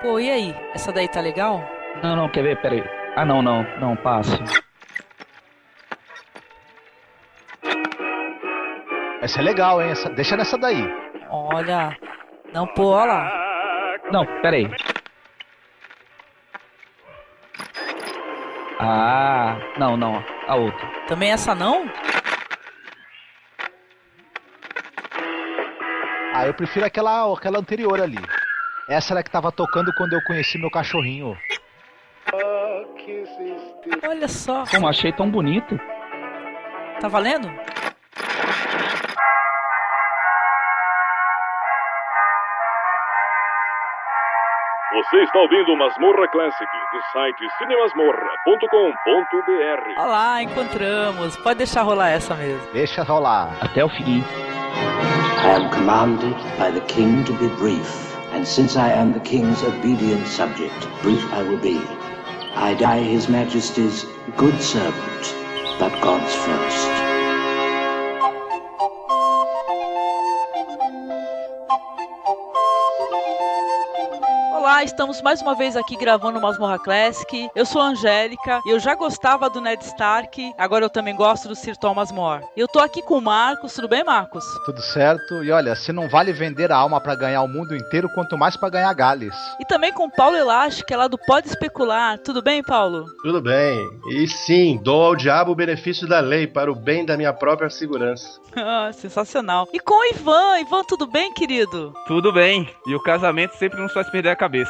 Pô, e aí? Essa daí tá legal? Não, quer ver? Pera aí. Ah, não, passe. Essa é legal, hein? Deixa nessa daí. Olha. Não, pô, olha lá. Não, pera aí. Ah, não, a outra. Também essa não? Ah, eu prefiro aquela anterior ali. Essa era que tava tocando quando eu conheci meu cachorrinho. Olha só. Como achei tão bonito. Tá valendo? Você está ouvindo Masmorra Classic do site cinemasmorra.com.br. Olá, encontramos. Pode deixar rolar essa mesmo. Deixa rolar. Até o fim. I am commanded by the king to be brief, and since I am the king's obedient subject, brief I will be. I die his majesty's good servant, but God's first. Olá, estamos mais uma vez aqui gravando o Masmorra Classic. Eu sou a Angélica e eu já gostava do Ned Stark, agora eu também gosto do Sir Thomas More. Eu tô aqui com o Marcos, tudo bem, Marcos? Tudo certo. E olha, se não vale vender a alma pra ganhar o mundo inteiro, quanto mais pra ganhar Gales. E também com o Paulo Elache, que é lá do Pode Especular. Tudo bem, Paulo? Tudo bem. E sim, dou ao diabo o benefício da lei para o bem da minha própria segurança. Sensacional. E com o Ivan. Ivan, tudo bem, querido? Tudo bem. E o casamento sempre nos faz perder a cabeça.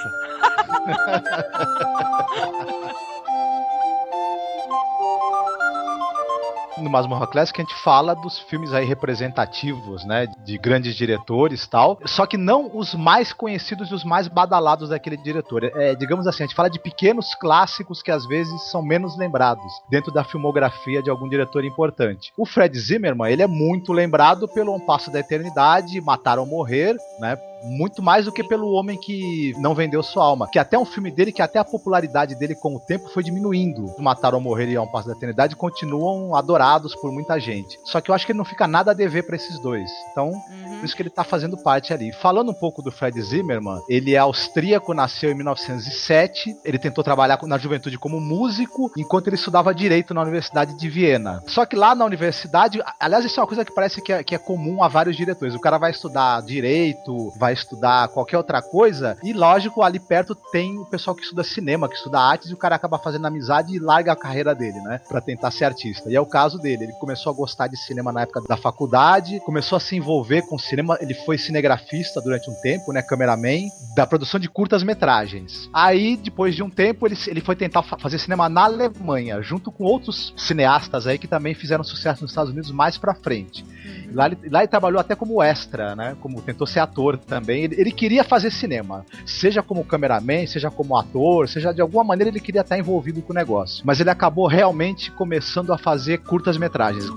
No Masmorra Classic a gente fala dos filmes aí representativos, né, de grandes diretores e tal, só que não os mais conhecidos e os mais badalados daquele diretor. Digamos assim, a gente fala de pequenos clássicos que às vezes são menos lembrados dentro da filmografia de algum diretor importante. O Fred Zimmerman, ele é muito lembrado pelo Um Passo da Eternidade, Matar ou Morrer, né, muito mais do que pelo Homem que Não Vendeu Sua Alma, que até um filme dele, que até a popularidade dele com o tempo foi diminuindo. Matar ou Morrer e A Um Passo da Eternidade continuam adorados por muita gente. Só que eu acho que ele não fica nada a dever pra esses dois. Então, por isso que ele tá fazendo parte ali. Falando um pouco do Fred Zimmerman, ele é austríaco, nasceu em 1907, ele tentou trabalhar na juventude como músico, enquanto ele estudava Direito na Universidade de Viena. Só que lá na universidade, aliás, isso é uma coisa que parece que é comum a vários diretores. O cara vai estudar Direito, vai estudar qualquer outra coisa, e lógico, ali perto tem o pessoal que estuda cinema, que estuda artes, e o cara acaba fazendo amizade e larga a carreira dele, né, pra tentar ser artista. E é o caso dele, ele começou a gostar de cinema na época da faculdade, começou a se envolver com cinema, ele foi cinegrafista durante um tempo, né, cameraman, da produção de curtas-metragens. Aí, depois de um tempo, ele foi tentar fazer cinema na Alemanha, junto com outros cineastas aí que também fizeram sucesso nos Estados Unidos mais pra frente. Lá ele trabalhou até como extra, né? Como tentou ser ator também. Ele queria fazer cinema, seja como cameraman, seja como ator, seja de alguma maneira ele queria estar envolvido com o negócio. Mas ele acabou realmente começando a fazer curtas-metragens.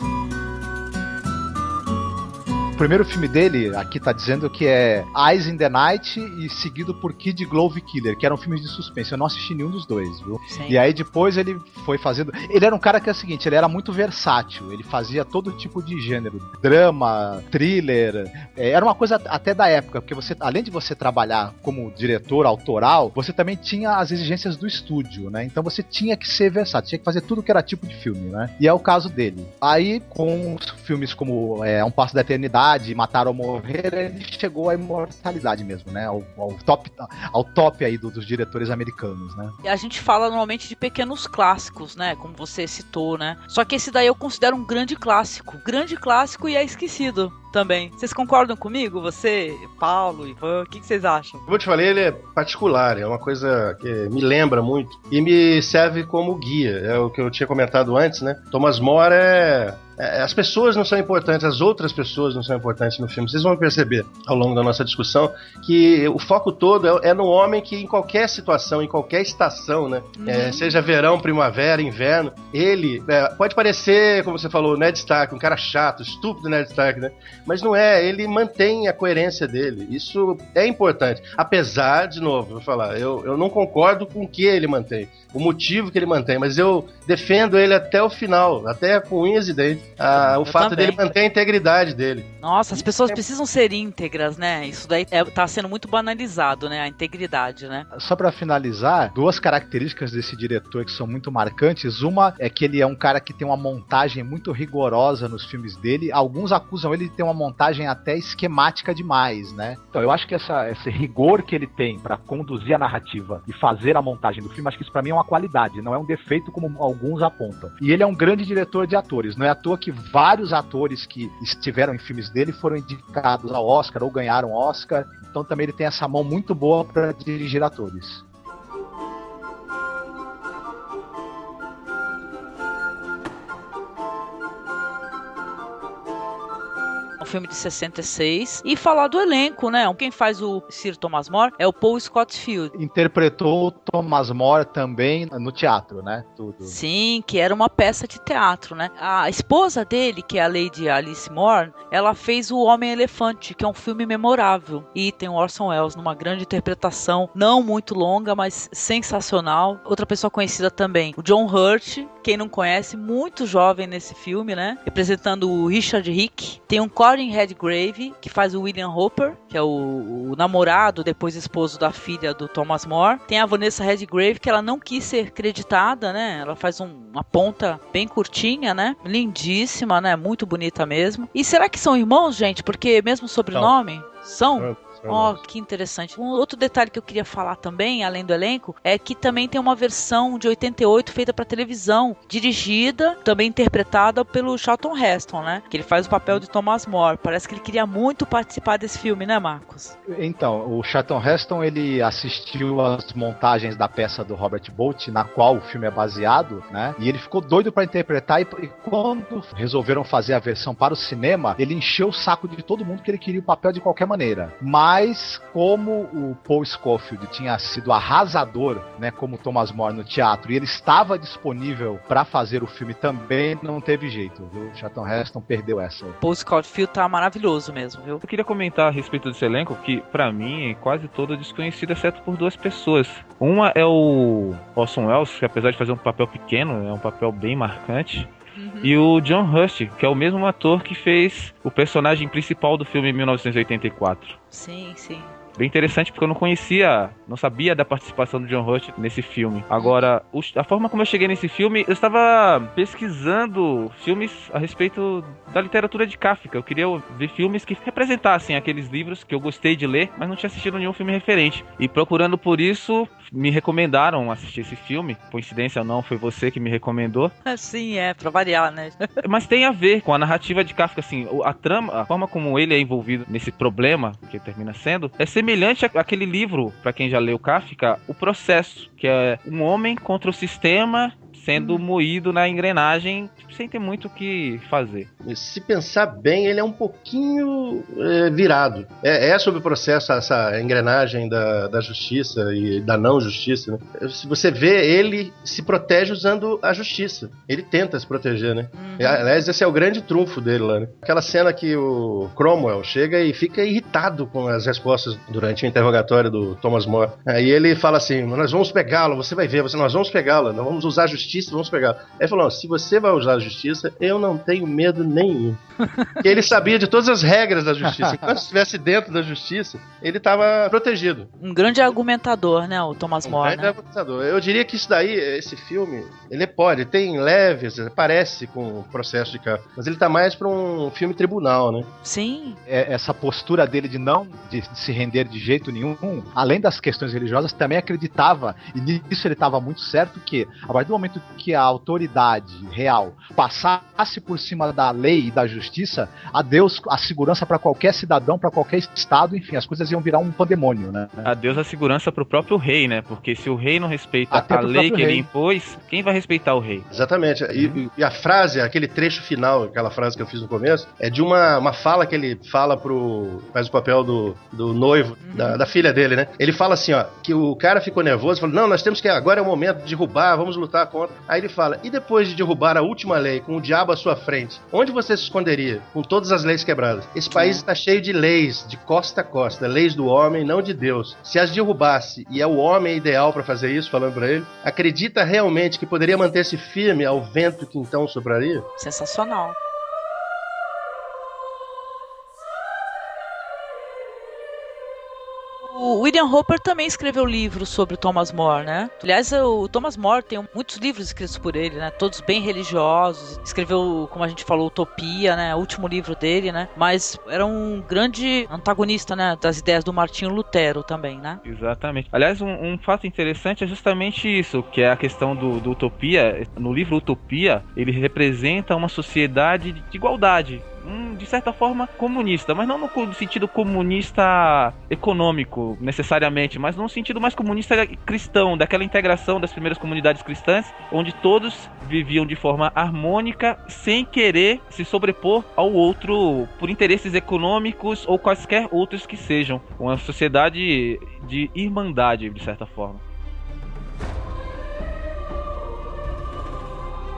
O primeiro filme dele, aqui tá dizendo que é Eyes in the Night e seguido por Kid Glove Killer, que eram filmes de suspense. Eu não assisti nenhum dos dois, viu? Sim. E aí depois ele foi fazendo... Ele era um cara que é o seguinte, ele era muito versátil, ele fazia todo tipo de gênero, drama, thriller, era uma coisa até da época, porque você, além de você trabalhar como diretor autoral, você também tinha as exigências do estúdio, né? Então você tinha que ser versátil, tinha que fazer tudo que era tipo de filme, né? E é o caso dele. Aí, com filmes como Um Passo da Eternidade, Matar ou Morrer, ele chegou à imortalidade mesmo, né? Ao top aí dos diretores americanos, né? E a gente fala normalmente de pequenos clássicos, né? Como você citou, né? Só que esse daí eu considero um grande clássico e é esquecido também. Vocês concordam comigo? Você, Paulo, Ivan, o que vocês acham? Como eu te falei, ele é particular, é uma coisa que me lembra muito e me serve como guia, é o que eu tinha comentado antes, né? Thomas More as pessoas não são importantes, as outras pessoas não são importantes no filme. Vocês vão perceber ao longo da nossa discussão que o foco todo é no homem que em qualquer situação, em qualquer estação, né? Seja verão, primavera, inverno, ele pode parecer, como você falou, Ned Stark, um cara chato, estúpido Ned Stark, né? Mas não é, ele mantém a coerência dele. Isso é importante. Apesar, de novo, vou falar, eu não concordo com o que ele mantém, o motivo que ele mantém, mas eu defendo ele até o final, até com unhas e dentes. O fato também. dele manter a integridade dele. Nossa, as pessoas precisam ser íntegras, né? Isso daí tá sendo muito banalizado, né? A integridade, né? Só pra finalizar, duas características desse diretor que são muito marcantes. Uma é que ele é um cara que tem uma montagem muito rigorosa nos filmes dele. Alguns acusam ele de ter uma montagem até esquemática demais, né? Então, eu acho que esse rigor que ele tem pra conduzir a narrativa e fazer a montagem do filme, acho que isso pra mim é uma qualidade, não é um defeito como alguns apontam. E ele é um grande diretor de atores. Não é à toa que vários atores que estiveram em filmes dele foram indicados ao Oscar ou ganharam Oscar. Então também ele tem essa mão muito boa pra dirigir atores. Um filme de 66. E falar do elenco, né? Quem faz o Sir Thomas More é o Paul Scofield. Interpretou o Thomas More também no teatro, né? Tudo. Sim, que era uma peça de teatro, né? A esposa dele, que é a Lady Alice More, ela fez o Homem-Elefante, que é um filme memorável. E tem o Orson Welles numa grande interpretação, não muito longa, mas sensacional. Outra pessoa conhecida também, o John Hurt, quem não conhece, muito jovem nesse filme, né? Representando o Richard Rick. Tem um Colin Redgrave, que faz o William Hopper, que é o namorado, depois esposo da filha do Thomas More. Tem a Vanessa Redgrave, que ela não quis ser creditada, né? Ela faz uma ponta bem curtinha, né? Lindíssima, né? Muito bonita mesmo. E será que são irmãos, gente? Porque mesmo sobrenome? São? Ó, que interessante. Um outro detalhe que eu queria falar também, além do elenco, é que também tem uma versão de 88 feita para televisão, dirigida, também interpretada pelo Charlton Heston, né? Que ele faz o papel de Thomas More. Parece que ele queria muito participar desse filme, né, Marcos? Então, o Charlton Heston, ele assistiu às montagens da peça do Robert Bolt, na qual o filme é baseado, né? E ele ficou doido para interpretar e quando resolveram fazer a versão para o cinema, ele encheu o saco de todo mundo que ele queria o papel de qualquer maneira. Mas como o Paul Scofield tinha sido arrasador, né, como Thomas More no teatro, e ele estava disponível para fazer o filme também, não teve jeito, viu? O Charlton Heston perdeu essa. Paul Scofield tá maravilhoso mesmo, viu? Eu queria comentar a respeito desse elenco, que pra mim é quase todo desconhecido, exceto por duas pessoas. Uma é o Orson Welles, que apesar de fazer um papel pequeno, é um papel bem marcante. E o John Hurt, que é o mesmo ator que fez o personagem principal do filme em 1984. Sim, sim. Bem interessante, porque eu não sabia da participação do John Hurt nesse filme. Agora, a forma como eu cheguei nesse filme, eu estava pesquisando filmes a respeito da literatura de Kafka. Eu queria ver filmes que representassem aqueles livros que eu gostei de ler, mas não tinha assistido nenhum filme referente. E procurando por isso, me recomendaram assistir esse filme. Coincidência ou não, foi você que me recomendou. Sim, pra variar, né? Mas tem a ver com a narrativa de Kafka, assim, a trama, a forma como ele é envolvido nesse problema, que termina sendo, é semelhante àquele livro, pra quem já leu Kafka, O Processo, que é um homem contra o sistema sendo moído na engrenagem sem ter muito o que fazer. Se pensar bem, ele é um pouquinho virado. É sobre o processo, essa engrenagem da justiça e da não justiça, né? Se você vê, ele se protege usando a justiça. Ele tenta se proteger, né? Aliás, esse é o grande trunfo dele lá, né? Aquela cena que o Cromwell chega e fica irritado com as respostas durante o interrogatório do Thomas More. Aí ele fala assim, nós vamos pegá-lo, você vai ver, nós vamos pegá-lo, nós vamos usar a justiça, vamos pegá-lo. Aí ele falou, se você vai usar a justiça, eu não tenho medo nenhum. Porque ele sabia de todas as regras da justiça. Enquanto estivesse dentro da justiça, ele estava protegido. Um grande argumentador, né, o Thomas More, grande né? Argumentador. Eu diria que isso daí, esse filme, ele tem leves, parece com o processo de Kafka, mas ele tá mais para um filme tribunal, né? Sim. Essa postura dele de não se render de jeito nenhum, além das questões religiosas, também acreditava, e nisso ele estava muito certo, que a partir do momento que a autoridade real passasse por cima da lei e da justiça, adeus a segurança para qualquer cidadão, para qualquer estado, enfim, as coisas iam virar um pandemônio, né? Adeus a segurança pro próprio rei, né? Porque se o rei não respeita a lei que ele impôs, quem vai respeitar o rei? Exatamente. E a frase, aquele trecho final, aquela frase que eu fiz no começo, é de uma fala que ele fala faz o papel do noivo, da filha dele, né? Ele fala assim, ó, que o cara ficou nervoso, falou, não, nós temos que, agora é o momento de derrubar, vamos lutar contra. Aí ele fala, e depois de derrubar a última lei, com o diabo à sua frente, onde você se esconderia? Com todas as leis quebradas. Esse país está cheio de leis, de costa a costa, leis do homem, não de Deus. Se as derrubasse, e é o homem ideal para fazer isso, falando para ele, acredita realmente que poderia manter-se firme ao vento que então sopraria? Sensacional. O William Roper também escreveu livros sobre o Thomas More, né? Aliás, o Thomas More tem muitos livros escritos por ele, né? Todos bem religiosos. Escreveu, como a gente falou, Utopia, né? O último livro dele, né? Mas era um grande antagonista, né? Das ideias do Martinho Lutero também, né? Exatamente. Aliás, um fato interessante é justamente isso, que é a questão do Utopia. No livro Utopia, ele representa uma sociedade de igualdade. De certa forma comunista, mas não no sentido comunista econômico necessariamente, mas num sentido mais comunista cristão, daquela integração das primeiras comunidades cristãs, onde todos viviam de forma harmônica, sem querer se sobrepor ao outro por interesses econômicos ou quaisquer outros que sejam. Uma sociedade de irmandade, de certa forma.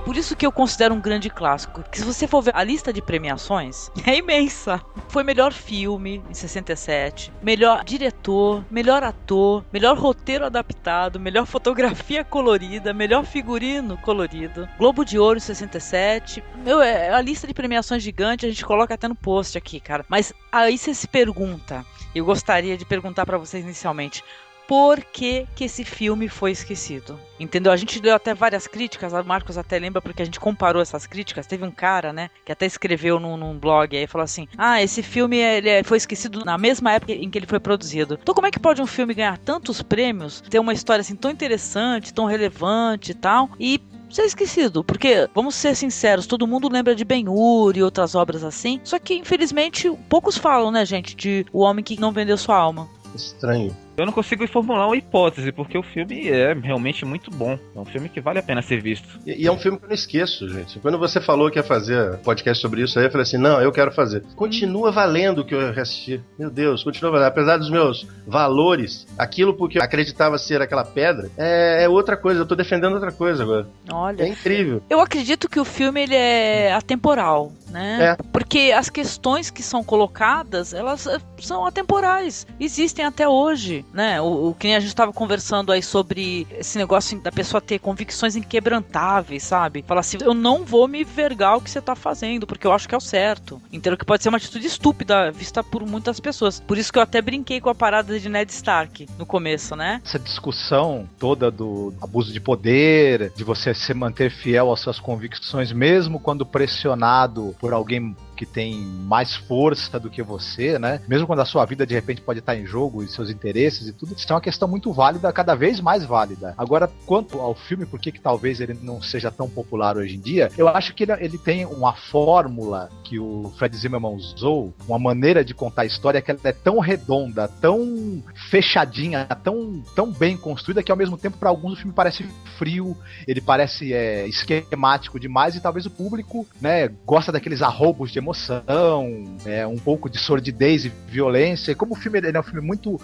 Por isso que eu considero um grande clássico. Que se você for ver a lista de premiações, é imensa. Foi melhor filme, em 67. Melhor diretor, melhor ator, melhor roteiro adaptado, melhor fotografia colorida, melhor figurino colorido. Globo de Ouro, em 67. É a lista de premiações gigante, a gente coloca até no post aqui, cara. Mas aí você se pergunta, eu gostaria de perguntar pra vocês inicialmente, por que esse filme foi esquecido? Entendeu? A gente leu até várias críticas, a Marcos até lembra porque a gente comparou essas críticas. Teve um cara, né, que até escreveu num blog aí, falou assim, esse filme foi esquecido na mesma época em que ele foi produzido. Então como é que pode um filme ganhar tantos prêmios, ter uma história assim tão interessante, tão relevante e tal, e ser esquecido? Porque, vamos ser sinceros, todo mundo lembra de Ben-Hur e outras obras assim, só que infelizmente poucos falam, né, gente, de O Homem que Não Vendeu Sua Alma. Estranho. Eu não consigo formular uma hipótese, porque o filme é realmente muito bom. É um filme que vale a pena ser visto. E é um filme que eu não esqueço, gente. Quando você falou que ia fazer podcast sobre isso aí, eu falei assim, não, eu quero fazer. Continua valendo o que eu assisti. Meu Deus, continua valendo. Apesar dos meus valores, aquilo porque eu acreditava ser aquela pedra, é outra coisa. Eu tô defendendo outra coisa agora. Olha, é incrível. Eu acredito que o filme ele é atemporal, né? Porque as questões que são colocadas, elas são atemporais. Existem até hoje. Né? O que a gente estava conversando aí sobre esse negócio da pessoa ter convicções inquebrantáveis, sabe? Falar assim, eu não vou me vergar o que você tá fazendo, porque eu acho que é o certo. Entendeu? Que pode ser uma atitude estúpida vista por muitas pessoas. Por isso que eu até brinquei com a parada de Ned Stark no começo, né? Essa discussão toda do abuso de poder, de você se manter fiel às suas convicções, mesmo quando pressionado por alguém que tem mais força do que você, né? Mesmo quando a sua vida de repente pode estar em jogo e seus interesses e tudo, isso é uma questão muito válida, cada vez mais válida. Agora, quanto ao filme, por que talvez ele não seja tão popular hoje em dia, eu acho que ele tem uma fórmula que o Fred Zimmerman usou, uma maneira de contar a história que ela é tão redonda, tão fechadinha, tão bem construída, que ao mesmo tempo para alguns o filme parece frio, ele parece esquemático demais e talvez o público, né, gosta daqueles arroubos de emoção, um pouco de sordidez e violência, e como o filme ele é um filme muito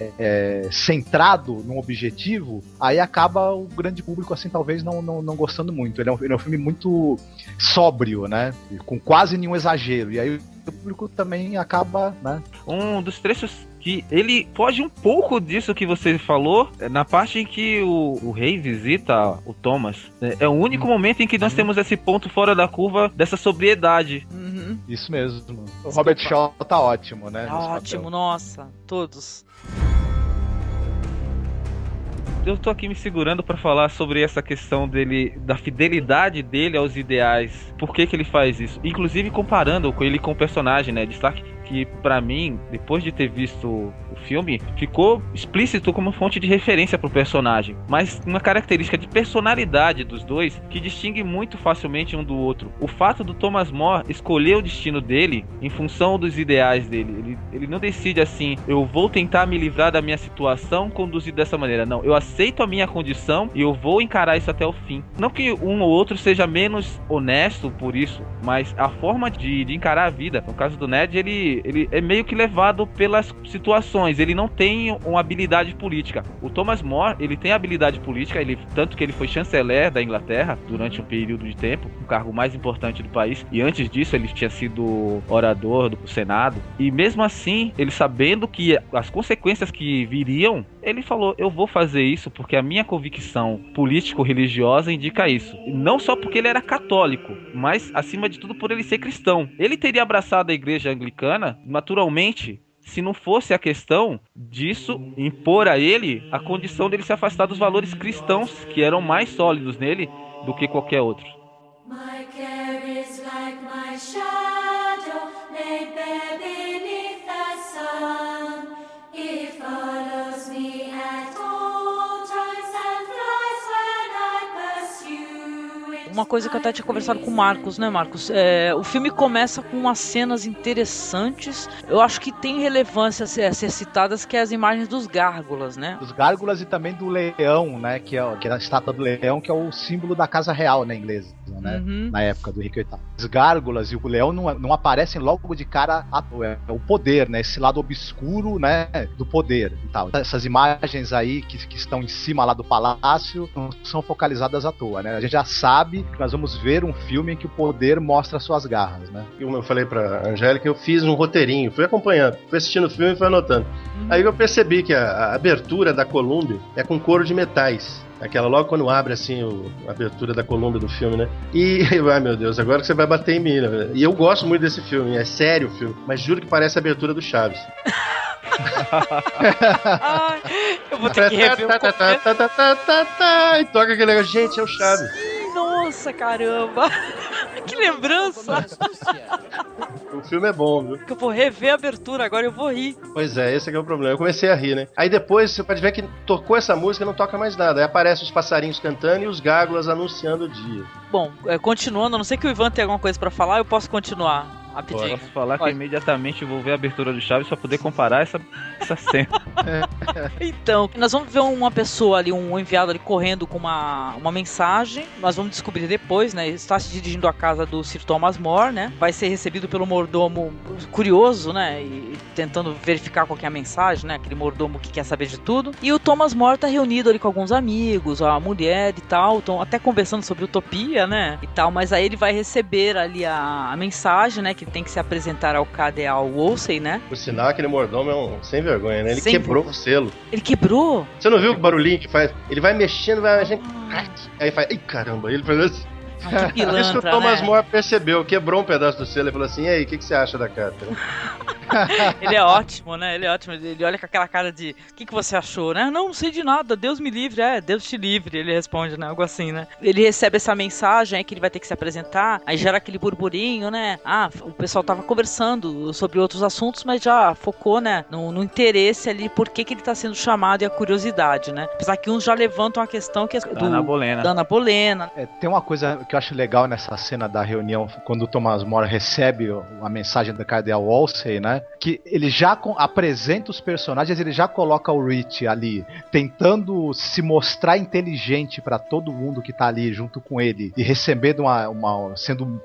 centrado num objetivo, aí acaba o grande público assim talvez não gostando muito. Ele é um filme muito sóbrio, né, com quase nenhum exagero, e aí o público também acaba, né. Um dos trechos que ele foge um pouco disso que você falou, na parte em que o rei visita o Thomas. É o único momento em que nós temos esse ponto fora da curva dessa sobriedade. Isso mesmo. O Robert Shaw tá ótimo, né? Ótimo, nossa, todos. Eu tô aqui me segurando pra falar sobre essa questão dele, da fidelidade dele aos ideais. Por que ele faz isso? Inclusive comparando com ele com o personagem, né, de Stark, que pra mim, depois de ter visto o filme, ficou explícito como fonte de referência pro personagem. Mas uma característica de personalidade dos dois que distingue muito facilmente um do outro. O fato do Thomas More escolher o destino dele em função dos ideais dele. Ele não decide assim, eu vou tentar me livrar da minha situação conduzido dessa maneira. Não, eu aceito a minha condição e eu vou encarar isso até o fim. Não que um ou outro seja menos honesto por isso, mas a forma de encarar a vida. No caso do Ned, ele ele é meio que levado pelas situações, ele não tem uma habilidade política. O Thomas More, ele tem habilidade política, tanto que ele foi chanceler da Inglaterra durante um período de tempo, o cargo mais importante do país, e antes disso ele tinha sido orador do Senado, e mesmo assim, ele sabendo que as consequências que viriam, ele falou, eu vou fazer isso porque a minha convicção político-religiosa indica isso. Não só porque ele era católico, mas acima de tudo por ele ser cristão. Ele teria abraçado a igreja anglicana, naturalmente, se não fosse a questão disso impor a ele a condição dele se afastar dos valores cristãos, que eram mais sólidos nele do que qualquer outro. My care is like my shadow, laid bare beneath the sun. It follows me at all times and flies when I pursue it. Uma coisa que eu até tinha conversado com o Marcos, né, Marcos? O filme começa com umas cenas interessantes. Eu acho que tem relevância a ser citadas, que é as imagens dos gárgulas, né? Dos gárgulas e também do leão, né? Que é a estátua do leão, que é o símbolo da casa real, né, inglesa. Né? Na época do Henrique VIII. As gárgulas e o leão não aparecem logo de cara é o poder, né? Esse lado obscuro, né? Do poder e tal. Essas imagens aí que estão em cima lá do palácio não são focalizadas à toa, né? A gente já sabe que nós vamos ver um filme em que o poder mostra suas garras, né? Como eu falei pra Angélica, eu fiz um roteirinho, fui acompanhando, fui assistindo o filme e fui anotando. Aí eu percebi que a abertura da Columbia é com couro de metais. Aquela logo quando abre assim a abertura da Columbia do filme, né? E, ai meu Deus, agora que você vai bater em mim, né? E eu gosto muito desse filme, é sério o filme, mas juro que parece a abertura do Chaves. Ai, eu vou ter que rever e toca aquele negócio, gente, é o Chaves. Nossa, caramba! Que lembrança! O filme é bom, viu? Que eu vou rever a abertura agora, eu vou rir. Pois é, esse aqui é o problema. Eu comecei a rir, né? Aí depois você pode ver que tocou essa música e não toca mais nada. Aí aparecem os passarinhos cantando e os gárgulas anunciando o dia. Bom, continuando, a não ser que o Ivan tenha alguma coisa pra falar, eu posso continuar. Rapidinho. Posso falar que imediatamente vou ver a abertura do Chaves pra poder comparar essa cena. Então, nós vamos ver uma pessoa ali, um enviado ali correndo com uma mensagem. Nós vamos descobrir depois, né? Está se dirigindo à casa do Sir Thomas More, né? Vai ser recebido pelo mordomo curioso, né? E tentando verificar qual que é a mensagem, né? Aquele mordomo que quer saber de tudo. E o Thomas More tá reunido ali com alguns amigos, a mulher e tal. Estão até conversando sobre utopia, né? E tal, mas aí ele vai receber ali a mensagem, né? Que tem que se apresentar ao Cardeal Wolsey, né? Por sinal, aquele mordomo é um sem vergonha, né? Ele quebrou o selo. Ele quebrou? Você não viu o barulhinho que faz? Ele vai mexendo, aí faz, ai caramba, ele faz assim. Que pilantra, isso que o Thomas né? More percebeu, quebrou um pedaço do selo e falou assim, e aí, o que você acha da carta? Ele é ótimo, né? Ele é ótimo. Ele olha com aquela cara de, o que você achou, né? Não sei de nada, Deus me livre. Deus te livre, ele responde, né? Algo assim, né? Ele recebe essa mensagem aí que ele vai ter que se apresentar, aí gera aquele burburinho, né? O pessoal tava conversando sobre outros assuntos, mas já focou, né? No interesse ali, por que ele tá sendo chamado e a curiosidade, né? Apesar que uns já levantam a questão que é da Ana Bolena. Tem uma coisa que eu acho legal nessa cena da reunião, quando o Thomas More recebe a mensagem do Cardeal Wolsey, né? Que ele já apresenta os personagens, ele já coloca o Rich ali, tentando se mostrar inteligente pra todo mundo que tá ali junto com ele, e recebendo sendo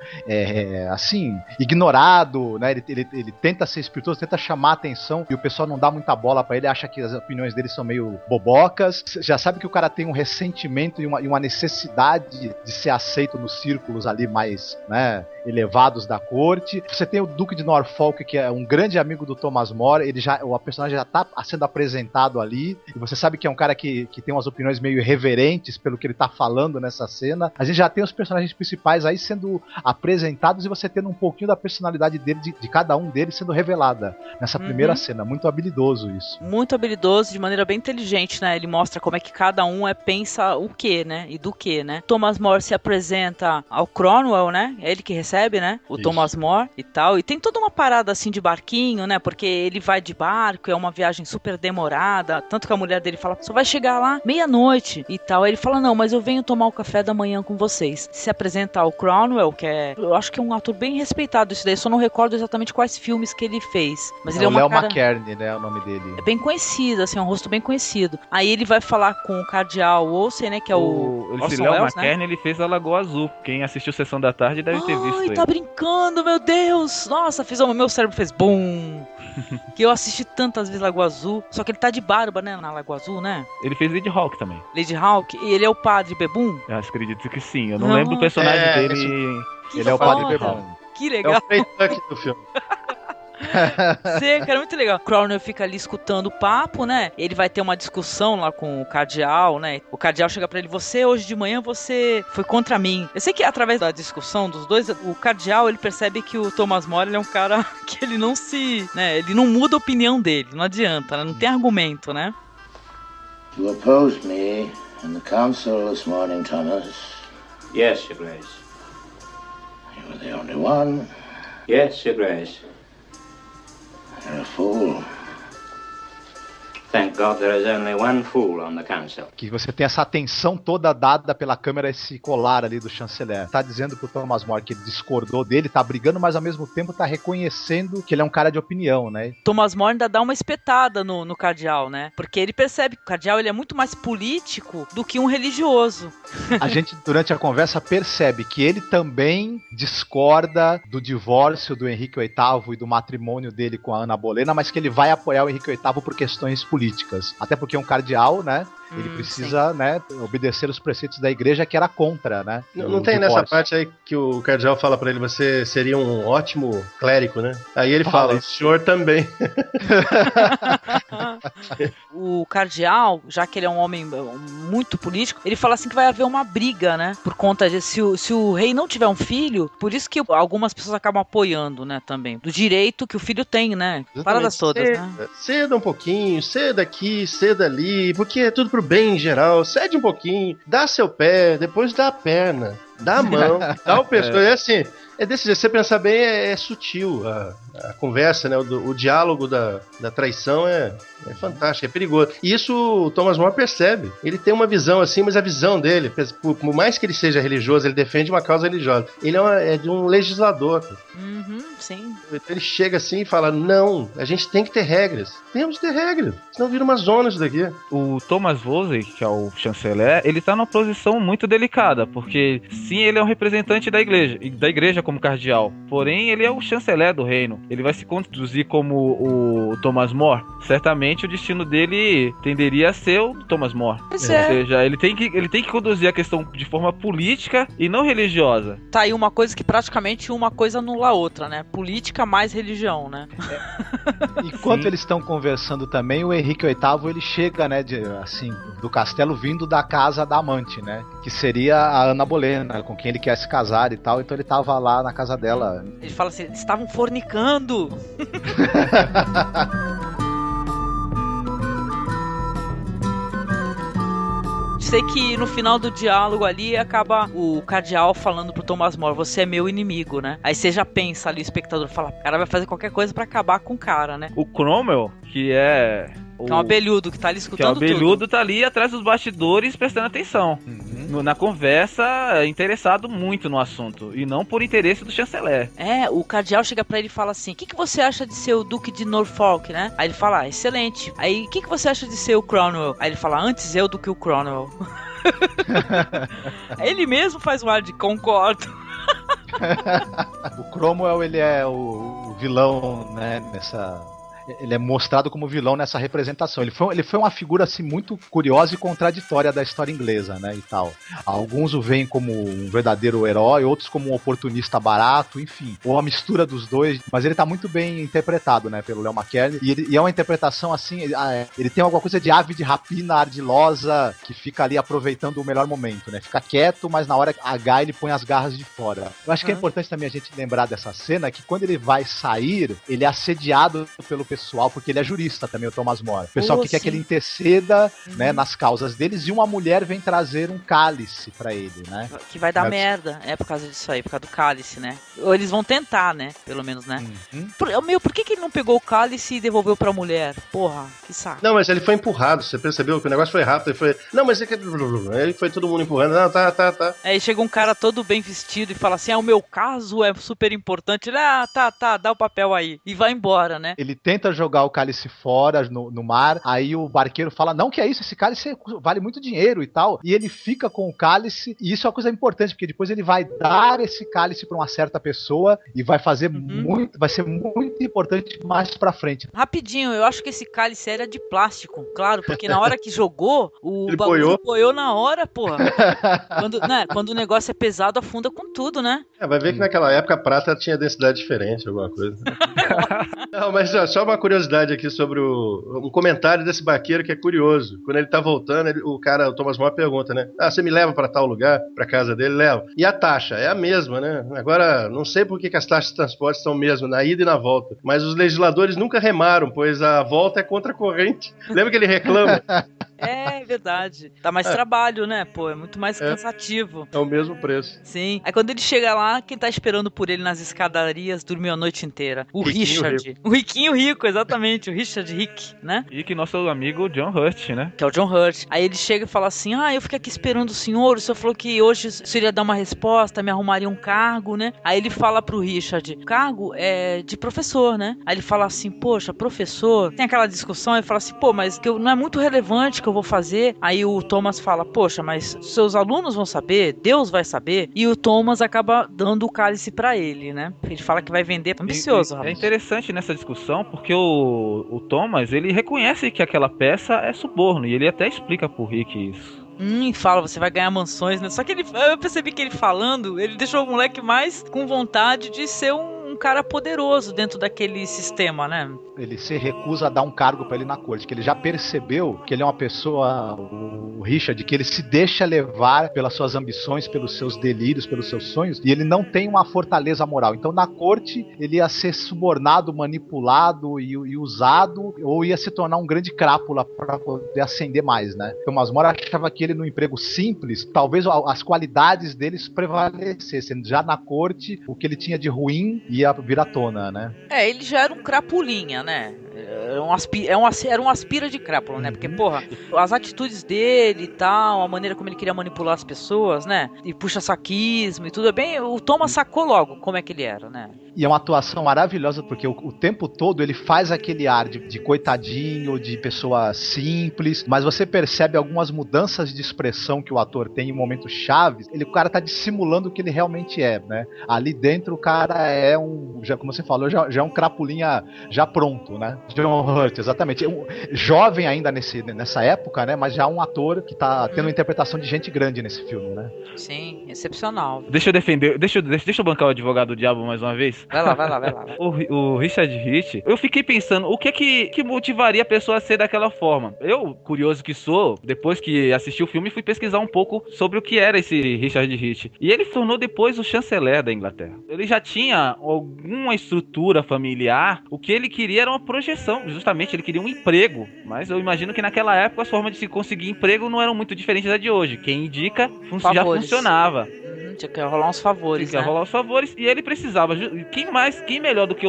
assim, ignorado, né? Ele tenta ser espirituoso, tenta chamar a atenção, e o pessoal não dá muita bola pra ele, acha que as opiniões dele são meio bobocas. Já sabe que o cara tem um ressentimento e uma necessidade de ser aceito nos círculos ali mais, né, elevados da corte. Você tem o Duque de Norfolk, que é um grande amigo do Thomas More, o personagem já tá sendo apresentado ali, e você sabe que é um cara que tem umas opiniões meio irreverentes pelo que ele tá falando nessa cena. A gente já tem os personagens principais aí sendo apresentados e você tendo um pouquinho da personalidade dele, de cada um deles sendo revelada nessa primeira cena. Muito habilidoso isso. Muito habilidoso, de maneira bem inteligente, né? Ele mostra como é que cada um pensa o que, né? E do que, né? Thomas More se apresenta ao Cromwell, né? É ele que recebe, né? O Thomas More e tal. E tem toda uma parada assim de barquinho, né? Porque ele vai de barco, é uma viagem super demorada. Tanto que a mulher dele fala, só vai chegar lá meia-noite e tal. Aí ele fala, não, mas eu venho tomar o café da manhã com vocês. Se apresenta ao Cromwell, eu acho que é um ator bem respeitado isso daí. Só não recordo exatamente quais filmes que ele fez. Mas ele é uma Léo cara... McKerney, né? É o nome dele. É bem conhecido, assim, é um rosto bem conhecido. Aí ele vai falar com o Cardeal Wolsey, né? Que é o Léo McKerney, né? Ele fez a Lagoa Azul. Quem assistiu Sessão da Tarde deve ter visto ele. Tá brincando, meu Deus! Nossa, meu cérebro fez bum. Bebum. Que eu assisti tantas vezes Lagoa Azul. Só que ele tá de barba, né? Na Lagoa Azul, né? Ele fez Lady Hawk também. Lady Hawk. E ele é o padre Bebum? Eu acredito que sim. Eu não lembro do personagem dele. Que Ele é o foda. Padre Bebum. Que É legal. o Frey Tuck do filme. Sim, cara, muito legal. Crowner fica ali escutando o papo, né? Ele vai ter uma discussão lá com o cardeal, né? O cardeal chega pra ele: você, hoje de manhã, você foi contra mim. Eu sei que através da discussão dos dois, o cardeal, ele percebe que o Thomas More, ele é um cara que ele não se... né? Ele não muda a opinião dele, não adianta, né? Não tem argumento, né? You opposed me in the council this morning, Thomas. Yes, Your Grace. You were the only one. Yes, Your Grace. You're a fool. Thank God there is only one fool on the council. Que você tem essa atenção toda dada pela câmera, esse colar ali do chanceler. Tá dizendo pro Thomas More que ele discordou dele, tá brigando, mas ao mesmo tempo tá reconhecendo que ele é um cara de opinião, né? Thomas More ainda dá uma espetada no cardeal, né? Porque ele percebe que o cardeal, ele é muito mais político do que um religioso. A gente, durante a conversa, percebe que ele também discorda do divórcio do Henrique VIII e do matrimônio dele com a Ana Bolena, mas que ele vai apoiar o Henrique VIII por questões políticas. Até porque é um cardeal, né? Ele precisa, né, obedecer os preceitos da igreja, que era contra, né? Não tem nessa parte aí que o cardeal fala pra ele: você seria um ótimo clérigo, né? Aí ele fala: o senhor também. O cardeal, já que ele é um homem muito político, ele fala assim que vai haver uma briga, né? Por conta de se o rei não tiver um filho, por isso que algumas pessoas acabam apoiando, né, também. Do direito que o filho tem, né? Paradas todas, né? Ceda um pouquinho, ceda aqui, ceda ali, porque é tudo pro bem em geral. Cede um pouquinho, dá seu pé, depois dá a perna, dá a mão, dá o pescoço. É assim, é desse jeito. Se você pensar bem, é sutil a conversa, né? O diálogo da traição é fantástico, é perigoso. E isso o Thomas More percebe. Ele tem uma visão assim, mas a visão dele, por mais que ele seja religioso, ele defende uma causa religiosa. Ele é de um legislador. Sim. Então ele chega assim e fala: não, a gente tem que ter regras. Temos que ter regras, senão vira uma zona isso daqui. O Thomas Wolsey, que é o chanceler, ele tá numa posição muito delicada, porque sim, ele é um representante da igreja como cardeal, porém ele é o chanceler do reino. Ele vai se conduzir como o Thomas More. Certamente o destino dele tenderia a ser o Thomas More. Ou seja, ele tem que conduzir a questão de forma política e não religiosa. Tá aí uma coisa que praticamente uma coisa anula a outra, né? Política mais religião, né? Enquanto eles estão conversando também, o Henrique VIII, ele chega, né, assim, do castelo, vindo da casa da amante, né? Que seria a Ana Bolena, com quem ele quer se casar e tal. Então ele tava lá na casa dela. Ele fala assim: eles estavam fornicando. Sei que no final do diálogo ali acaba o cardeal falando pro Thomas More: você é meu inimigo, né? Aí você já pensa ali, o espectador fala: o cara vai fazer qualquer coisa pra acabar com o cara, né? O Cromwell, que é um abelhudo que tá ali escutando tudo. Que é o abelhudo, tá ali atrás dos bastidores prestando atenção. Na conversa, interessado muito no assunto. E não por interesse do chanceler. O cardeal chega pra ele e fala assim: o que você acha de ser o Duque de Norfolk, né? Aí ele fala: excelente. Aí, o que você acha de ser o Cromwell? Aí ele fala: antes eu do que o Cromwell. Ele mesmo faz um ar de concordo. O Cromwell, ele é o vilão, né, ele é mostrado como vilão nessa representação. Ele foi uma figura assim muito curiosa e contraditória da história inglesa, né, e tal. Alguns o veem como um verdadeiro herói, outros como um oportunista barato, enfim, ou a mistura dos dois. Mas ele tá muito bem interpretado, né, pelo Léo McKern. E é uma interpretação assim, ele tem alguma coisa de ave de rapina ardilosa que fica ali aproveitando o melhor momento, né? Fica quieto, mas na hora H ele põe as garras de fora. Eu acho que é importante também a gente lembrar dessa cena, que quando ele vai sair, ele é assediado pelo pessoal, porque ele é jurista também, o Thomas More. O pessoal que quer que ele interceda, né, nas causas deles, e uma mulher vem trazer um cálice pra ele, né? Que vai dar merda, por causa disso aí, por causa do cálice, né? Ou eles vão tentar, né? Pelo menos, né? Por que ele não pegou o cálice e devolveu pra mulher? Porra, que saco. Não, mas ele foi empurrado, você percebeu que o negócio foi rápido, ele foi... Não, mas ele foi todo mundo empurrando, não, tá. Aí chega um cara todo bem vestido e fala assim: o meu caso é super importante. Ele, tá, dá o papel aí. E vai embora, né? Ele tenta tenta jogar o cálice fora no mar, aí o barqueiro fala, não, que é isso, esse cálice vale muito dinheiro e tal, e ele fica com o cálice, e isso é uma coisa importante, porque depois ele vai dar esse cálice pra uma certa pessoa e vai fazer vai ser muito importante mais pra frente. Rapidinho, eu acho que esse cálice era de plástico, claro, porque na hora que jogou, o Ele bagulho boiou na hora, porra. Quando o negócio é pesado, afunda com tudo, né? Vai ver que naquela época a prata tinha densidade diferente, alguma coisa. Não, mas ó, só uma curiosidade aqui sobre um comentário desse barqueiro que é curioso. Quando ele tá voltando, o Thomas More pergunta, né? Ah, você me leva pra tal lugar, pra casa dele? Leva. E a taxa? É a mesma, né? Agora, não sei por que as taxas de transporte são mesmo, na ida e na volta. Mas os legisladores nunca remaram, pois a volta é contra a corrente. Lembra que ele reclama? É verdade. Dá mais trabalho, né? Pô, é muito mais cansativo. É o mesmo preço. Sim. Aí quando ele chega lá, quem tá esperando por ele nas escadarias dormiu a noite inteira? O Richard. O riquinho rico, exatamente. O Richard Rick, né? E que nosso amigo John Hurt, né? Que é o John Hurt. Aí ele chega e fala assim, eu fiquei aqui esperando o senhor falou que hoje se ele ia dar uma resposta, me arrumaria um cargo, né? Aí ele fala pro Richard, cargo é de professor, né? Aí ele fala assim, poxa, professor, tem aquela discussão, ele fala assim, pô, mas que não é muito relevante que eu vou fazer. Aí o Thomas fala, poxa, mas seus alunos vão saber, Deus vai saber, e o Thomas acaba dando o cálice pra ele, né? Ele fala que vai vender, ambicioso, rapaz. É interessante nessa discussão, porque o Thomas, ele reconhece que aquela peça é suborno, e ele até explica pro Rick isso. Fala, você vai ganhar mansões, né? Só que eu percebi que ele falando, ele deixou o moleque mais com vontade de ser um cara poderoso dentro daquele sistema, né? Ele se recusa a dar um cargo pra ele na corte, que ele já percebeu que ele é uma pessoa, o Richard, que ele se deixa levar pelas suas ambições, pelos seus delírios, pelos seus sonhos, e ele não tem uma fortaleza moral. Então na corte ele ia ser subornado, manipulado e usado, ou ia se tornar um grande crápula para poder ascender mais, né? Thomas More achava que ele no emprego simples, talvez as qualidades deles prevalecessem. Já na corte, o que ele tinha de ruim ia vir à tona, né? Ele já era um crapulinha, né? Era um aspira de crápula, né? Porque, porra, as atitudes dele e tal, a maneira como ele queria manipular as pessoas, né? E puxa saquismo e tudo, o Thomas sacou logo como é que ele era, né? E é uma atuação maravilhosa, porque o tempo todo ele faz aquele ar de coitadinho, de pessoa simples, mas você percebe algumas mudanças de expressão que o ator tem em momentos chaves. O cara tá dissimulando o que ele realmente é, né? Ali dentro o cara é como você falou, já é um crapulinha já pronto, né? John Hurt, exatamente. Jovem ainda nessa época, né? Mas já um ator que tá tendo uma interpretação de gente grande nesse filme, né? Sim, excepcional. Deixa eu bancar o advogado do diabo mais uma vez. Vai lá. O Richard Rich, eu fiquei pensando, o que motivaria a pessoa a ser daquela forma? Eu, curioso que sou, depois que assisti o filme, fui pesquisar um pouco sobre o que era esse Richard Rich. E ele se tornou depois o chanceler da Inglaterra. Ele já tinha alguma estrutura familiar, o que ele queria era uma projeção, justamente ele queria um emprego, mas eu imagino que naquela época as formas de se conseguir emprego não eram muito diferentes da de hoje. Quem indica já funcionava. Tinha que rolar uns favores, Tinha que rolar uns favores, e ele precisava. Quem melhor do que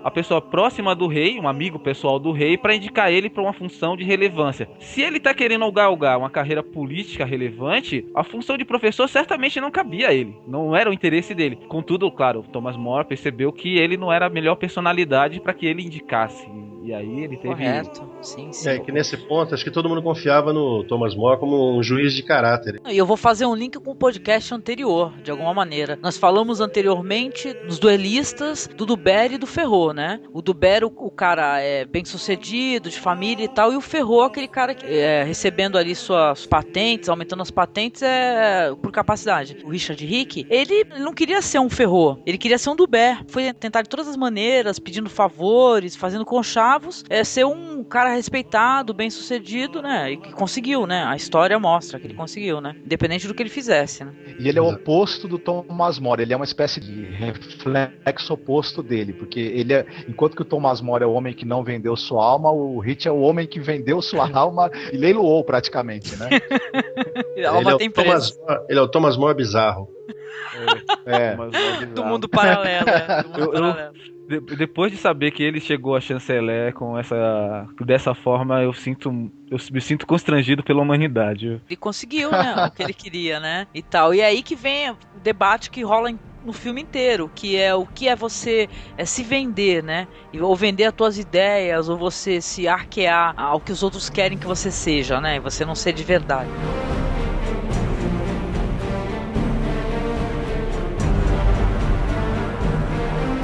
a pessoa próxima do rei, um amigo pessoal do rei, para indicar ele para uma função de relevância. Se ele tá querendo galgar uma carreira política relevante, a função de professor certamente não cabia a ele. Não era o interesse dele. Contudo, claro, Thomas More percebeu que ele não era a melhor personalidade para que ele indicasse. E aí ele teve... Correto, sim. Que nesse ponto, acho que todo mundo confiava no Thomas More como um juiz de caráter. E eu vou fazer um link com o podcast anterior, de alguma maneira. Nós falamos anteriormente dos duelistas, do Duber e do Ferrot, né? O Duber, o cara é bem sucedido, de família e tal, e o Ferrot, aquele cara que recebendo ali suas patentes, aumentando as patentes por capacidade. O Richard Rick, ele não queria ser um Ferrot, ele queria ser um Duber. Foi tentar de todas as maneiras, pedindo favores, fazendo conchavos, ser um cara respeitado, bem sucedido, né? E que conseguiu, né? A história mostra que ele conseguiu, né? Independente do que ele fizesse, né? E ele é o oposto do Thomas More, ele é uma espécie de reflexo oposto dele, porque enquanto que o Thomas More é o homem que não vendeu sua alma, o Rich é o homem que vendeu sua alma e leiloou praticamente, né? A alma tem preço. Ele é o Thomas More bizarro. Do mundo paralelo, Depois de saber que ele chegou a chanceler dessa forma, eu me sinto constrangido pela humanidade. Ele conseguiu, né, o que ele queria, né, e tal. E aí que vem o debate que rola em no filme inteiro, que é o que é você se vender, né? Ou vender as tuas ideias, ou você se arquear ao que os outros querem que você seja, né? E você não ser de verdade.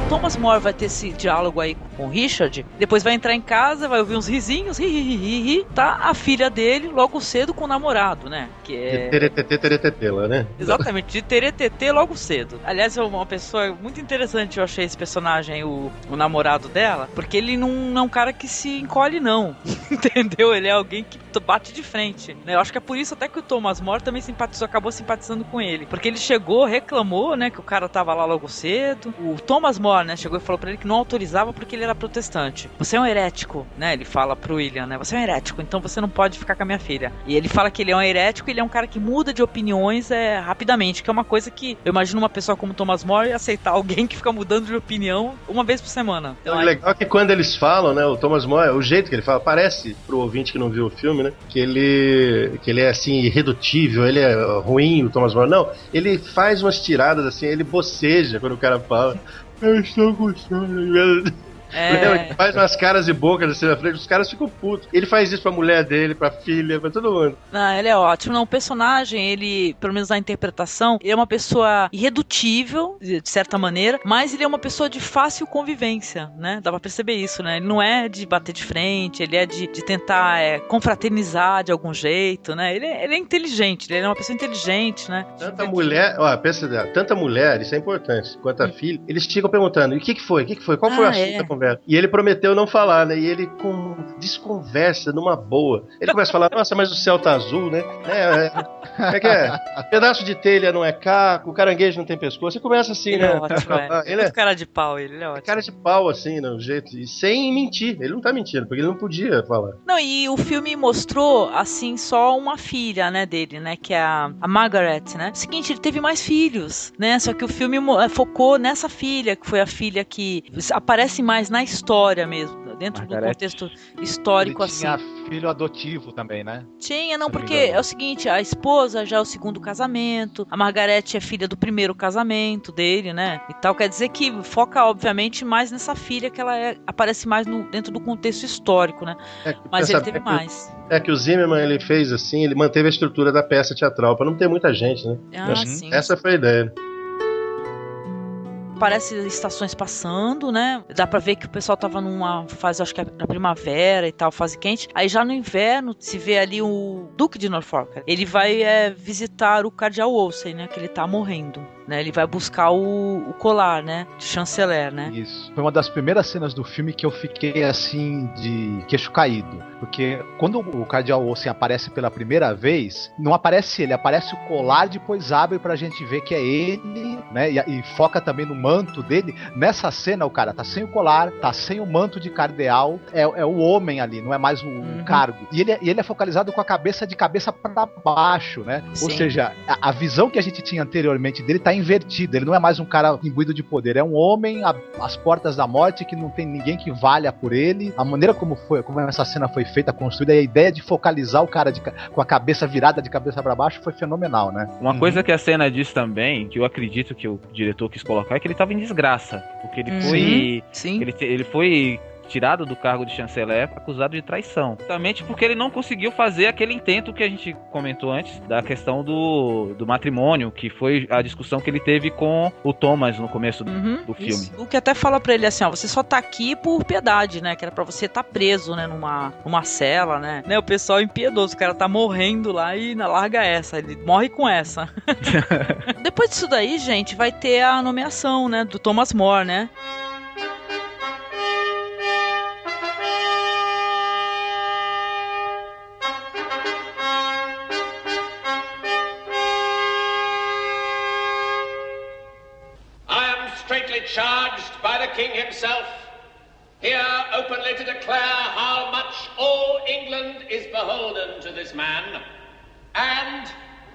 Thomas More vai ter esse diálogo aí com o Richard, depois vai entrar em casa, vai ouvir uns risinhos, tá a filha dele logo cedo com o namorado, né? Que é... Teretetê lá, né? Exatamente, de teretetê logo cedo. Aliás, é uma pessoa muito interessante, eu achei esse personagem, o namorado dela, porque ele não é um cara que se encolhe, não. Entendeu? Ele é alguém que bate de frente, né? Eu acho que é por isso até que o Thomas More também acabou simpatizando com ele, porque ele chegou, reclamou, né, que o cara tava lá logo cedo. O Thomas More, né, chegou e falou pra ele que não autorizava porque ele era protestante. Você é um herético, né? Ele fala pro William, né? Você é um herético, então você não pode ficar com a minha filha. E ele fala que ele é um herético, ele é um cara que muda de opiniões rapidamente, que é uma coisa que eu imagino uma pessoa como Thomas More aceitar alguém que fica mudando de opinião uma vez por semana. Então, o legal é que quando eles falam, né, o Thomas More, o jeito que ele fala, parece pro ouvinte que não viu o filme, né, que ele é assim, irredutível, ele é ruim, o Thomas More. Não, ele faz umas tiradas assim, ele boceja quando o cara fala. Eu estou gostando. Ele faz umas caras e bocas assim na frente, os caras ficam putos. Ele faz isso pra mulher dele, pra filha, pra todo mundo. Ah, ele é ótimo. Não, o personagem, ele, pelo menos na interpretação, ele é uma pessoa irredutível, de certa maneira, mas ele é uma pessoa de fácil convivência, né? Dá pra perceber isso, né? Ele não é de bater de frente, ele é de tentar confraternizar de algum jeito, né? Ele é inteligente, ele é uma pessoa inteligente, né? Tanta mulher, tanta mulher, isso é importante, quanto a filha, eles ficam perguntando, e o que foi? Qual foi o assunto da conversa? E ele prometeu não falar, né? E ele desconversa numa boa. Ele começa a falar, nossa, mas o céu tá azul, né? Pedaço de telha não é caco, o caranguejo não tem pescoço. Você começa assim, ele né? É ótimo, ele é cara de pau, ele é ótimo. Cara de pau, assim, no jeito. E sem mentir. Ele não tá mentindo, porque ele não podia falar. Não, e o filme mostrou, assim, só uma filha, né, dele, né? Que é a Margaret, né? O seguinte, ele teve mais filhos, né? Só que o filme focou nessa filha, que foi a filha que aparece mais na história mesmo, dentro do contexto histórico, ele tinha filho adotivo também, né? Tinha, não, porque é o seguinte, a esposa já é o segundo casamento, a Margaret é filha do primeiro casamento dele, né? E tal, quer dizer que foca, obviamente, mais nessa filha, que ela aparece mais dentro do contexto histórico, né? Mas ele teve mais. Que o Zimmerman, ele fez assim, ele manteve a estrutura da peça teatral, pra não ter muita gente, né? Sim. Essa foi a ideia. Parece estações passando, né? Dá pra ver que o pessoal tava numa fase, acho que é na primavera e tal, fase quente. Aí já no inverno se vê ali o Duque de Norfolk. Ele vai visitar o Cardeal Wolsey, né? Que ele tá morrendo. Né, ele vai buscar o colar, né, de chanceler, né? Isso. Foi uma das primeiras cenas do filme que eu fiquei assim de queixo caído, porque quando o Cardeal Wolsey aparece pela primeira vez, não aparece ele, aparece o colar, depois abre pra gente ver que é ele, né? E foca também no manto dele. Nessa cena o cara tá sem o colar, tá sem o manto de cardeal, é o homem ali, não é mais o cargo. E ele é focalizado com a cabeça de cabeça pra baixo, né? Sim. Ou seja, a visão que a gente tinha anteriormente dele tá invertida, ele não é mais um cara imbuído de poder, é um homem às portas da morte, que não tem ninguém que valha por ele. A maneira como essa cena foi feita, construída, e a ideia de focalizar o cara com a cabeça virada de cabeça pra baixo foi fenomenal, né? Uma coisa que a cena diz também, que eu acredito que o diretor quis colocar, é que ele tava em desgraça, porque ele foi... Sim. Ele foi tirado do cargo de chanceler, acusado de traição. Justamente porque ele não conseguiu fazer aquele intento que a gente comentou antes, da questão do matrimônio, que foi a discussão que ele teve com o Thomas no começo do filme. Isso. O que até fala pra ele assim, ó, você só tá aqui por piedade, né? Que era pra você estar preso, né? Numa cela, né? O pessoal é impiedoso, o cara tá morrendo lá e larga essa, ele morre com essa. Depois disso daí, gente, vai ter a nomeação, né? Do Thomas More, né? Charged by the King himself, here openly to declare how much all England is beholden to this man, and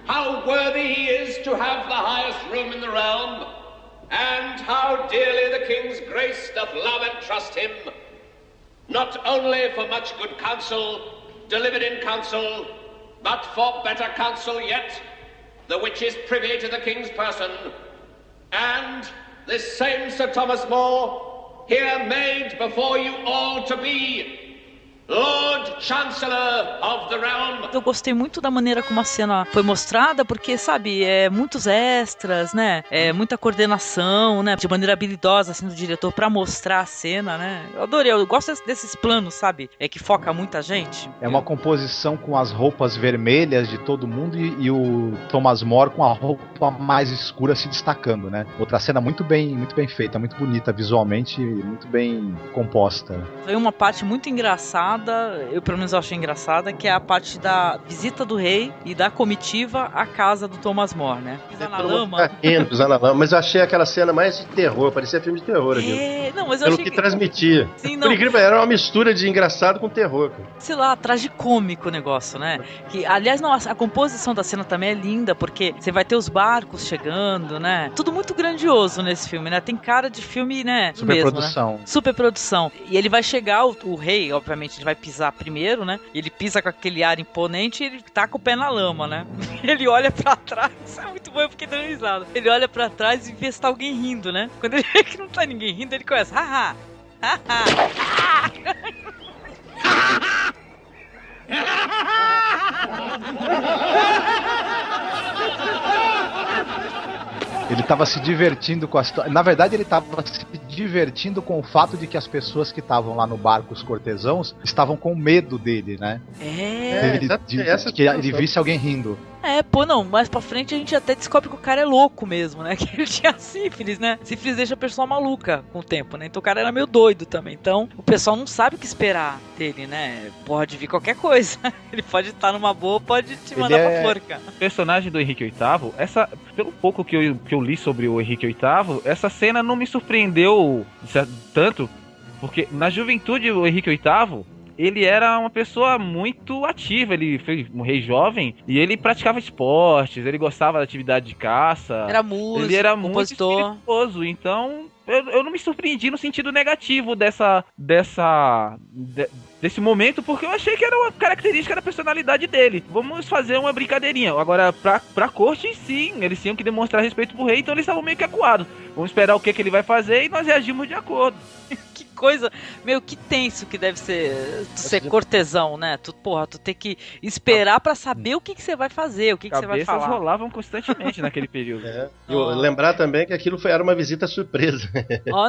how worthy he is to have the highest room in the realm, and how dearly the King's grace doth love and trust him, not only for much good counsel delivered in council, but for better counsel yet, the which is privy to the King's person, And this same Sir Thomas More, here made before you all to be Lord Chancellor of the Realm. Eu gostei muito da maneira como a cena foi mostrada, porque, sabe, muitos extras, né? Muita coordenação, né? De maneira habilidosa, assim, do diretor pra mostrar a cena, né? Eu adorei, eu gosto desses planos, sabe? Que foca muita gente. É uma composição com as roupas vermelhas de todo mundo e o Thomas More com a roupa mais escura se destacando, né? Outra cena muito bem feita, muito bonita visualmente, muito bem composta. Foi uma parte muito engraçada, eu pelo menos achei engraçada, que é a parte da visita do rei e da comitiva à casa do Thomas More, né? Pisar na lama. Pisar na lama. Mas eu achei aquela cena mais de terror, parecia filme de terror ali. Não, mas eu pelo achei que transmitia. Sim, não. Por incrível, era uma mistura de engraçado com terror, cara. Sei lá, tragicômico o negócio, né? Que, aliás, não, a composição da cena também é linda, porque você vai ter os barcos chegando, né? Tudo muito grandioso nesse filme, né? Tem cara de filme, né? Superprodução. Mesmo, né? Superprodução. E ele vai chegar, o rei, obviamente, ele vai pisar primeiro, né? Ele pisa com aquele ar imponente e ele taca o pé na lama, né? Ele olha pra trás, isso é muito bom, eu fiquei dando risada. Ele olha pra trás e vê se tá alguém rindo, né? Quando ele vê que não tá ninguém rindo, ele começa, haha, haha. Ele estava se divertindo com a situação. Na verdade, ele estava se divertindo com o fato de que as pessoas que estavam lá no barco, os cortesãos, estavam com medo dele, né? Que ele visse alguém rindo. Não, mais pra frente a gente até descobre que o cara é louco mesmo, né? Que ele tinha sífilis, né? Sífilis deixa a pessoa maluca com o tempo, né? Então o cara era meio doido também. Então o pessoal não sabe o que esperar dele, né? Pode vir qualquer coisa. Ele pode estar numa boa, pode te mandar pra forca. O personagem do Henrique VIII, pelo pouco que eu li sobre o Henrique VIII, essa cena não me surpreendeu tanto, porque na juventude o Henrique VIII, ele era uma pessoa muito ativa, ele foi um rei jovem e ele praticava esportes, ele gostava da atividade de caça. Era músico, ele era compositor. Muito espirituoso, então eu não me surpreendi no sentido negativo desse momento, porque eu achei que era uma característica da personalidade dele. Vamos fazer uma brincadeirinha. Agora, pra corte, sim, eles tinham que demonstrar respeito pro rei, então eles estavam meio que acuados. Vamos esperar o que ele vai fazer e nós reagimos de acordo. Que coisa, que tenso que deve ser tu ser cortesão, né? Tu tem que esperar pra saber o que você vai fazer, o que você vai falar. Cabeças rolavam constantemente naquele período. Lembrar também que aquilo era uma visita surpresa.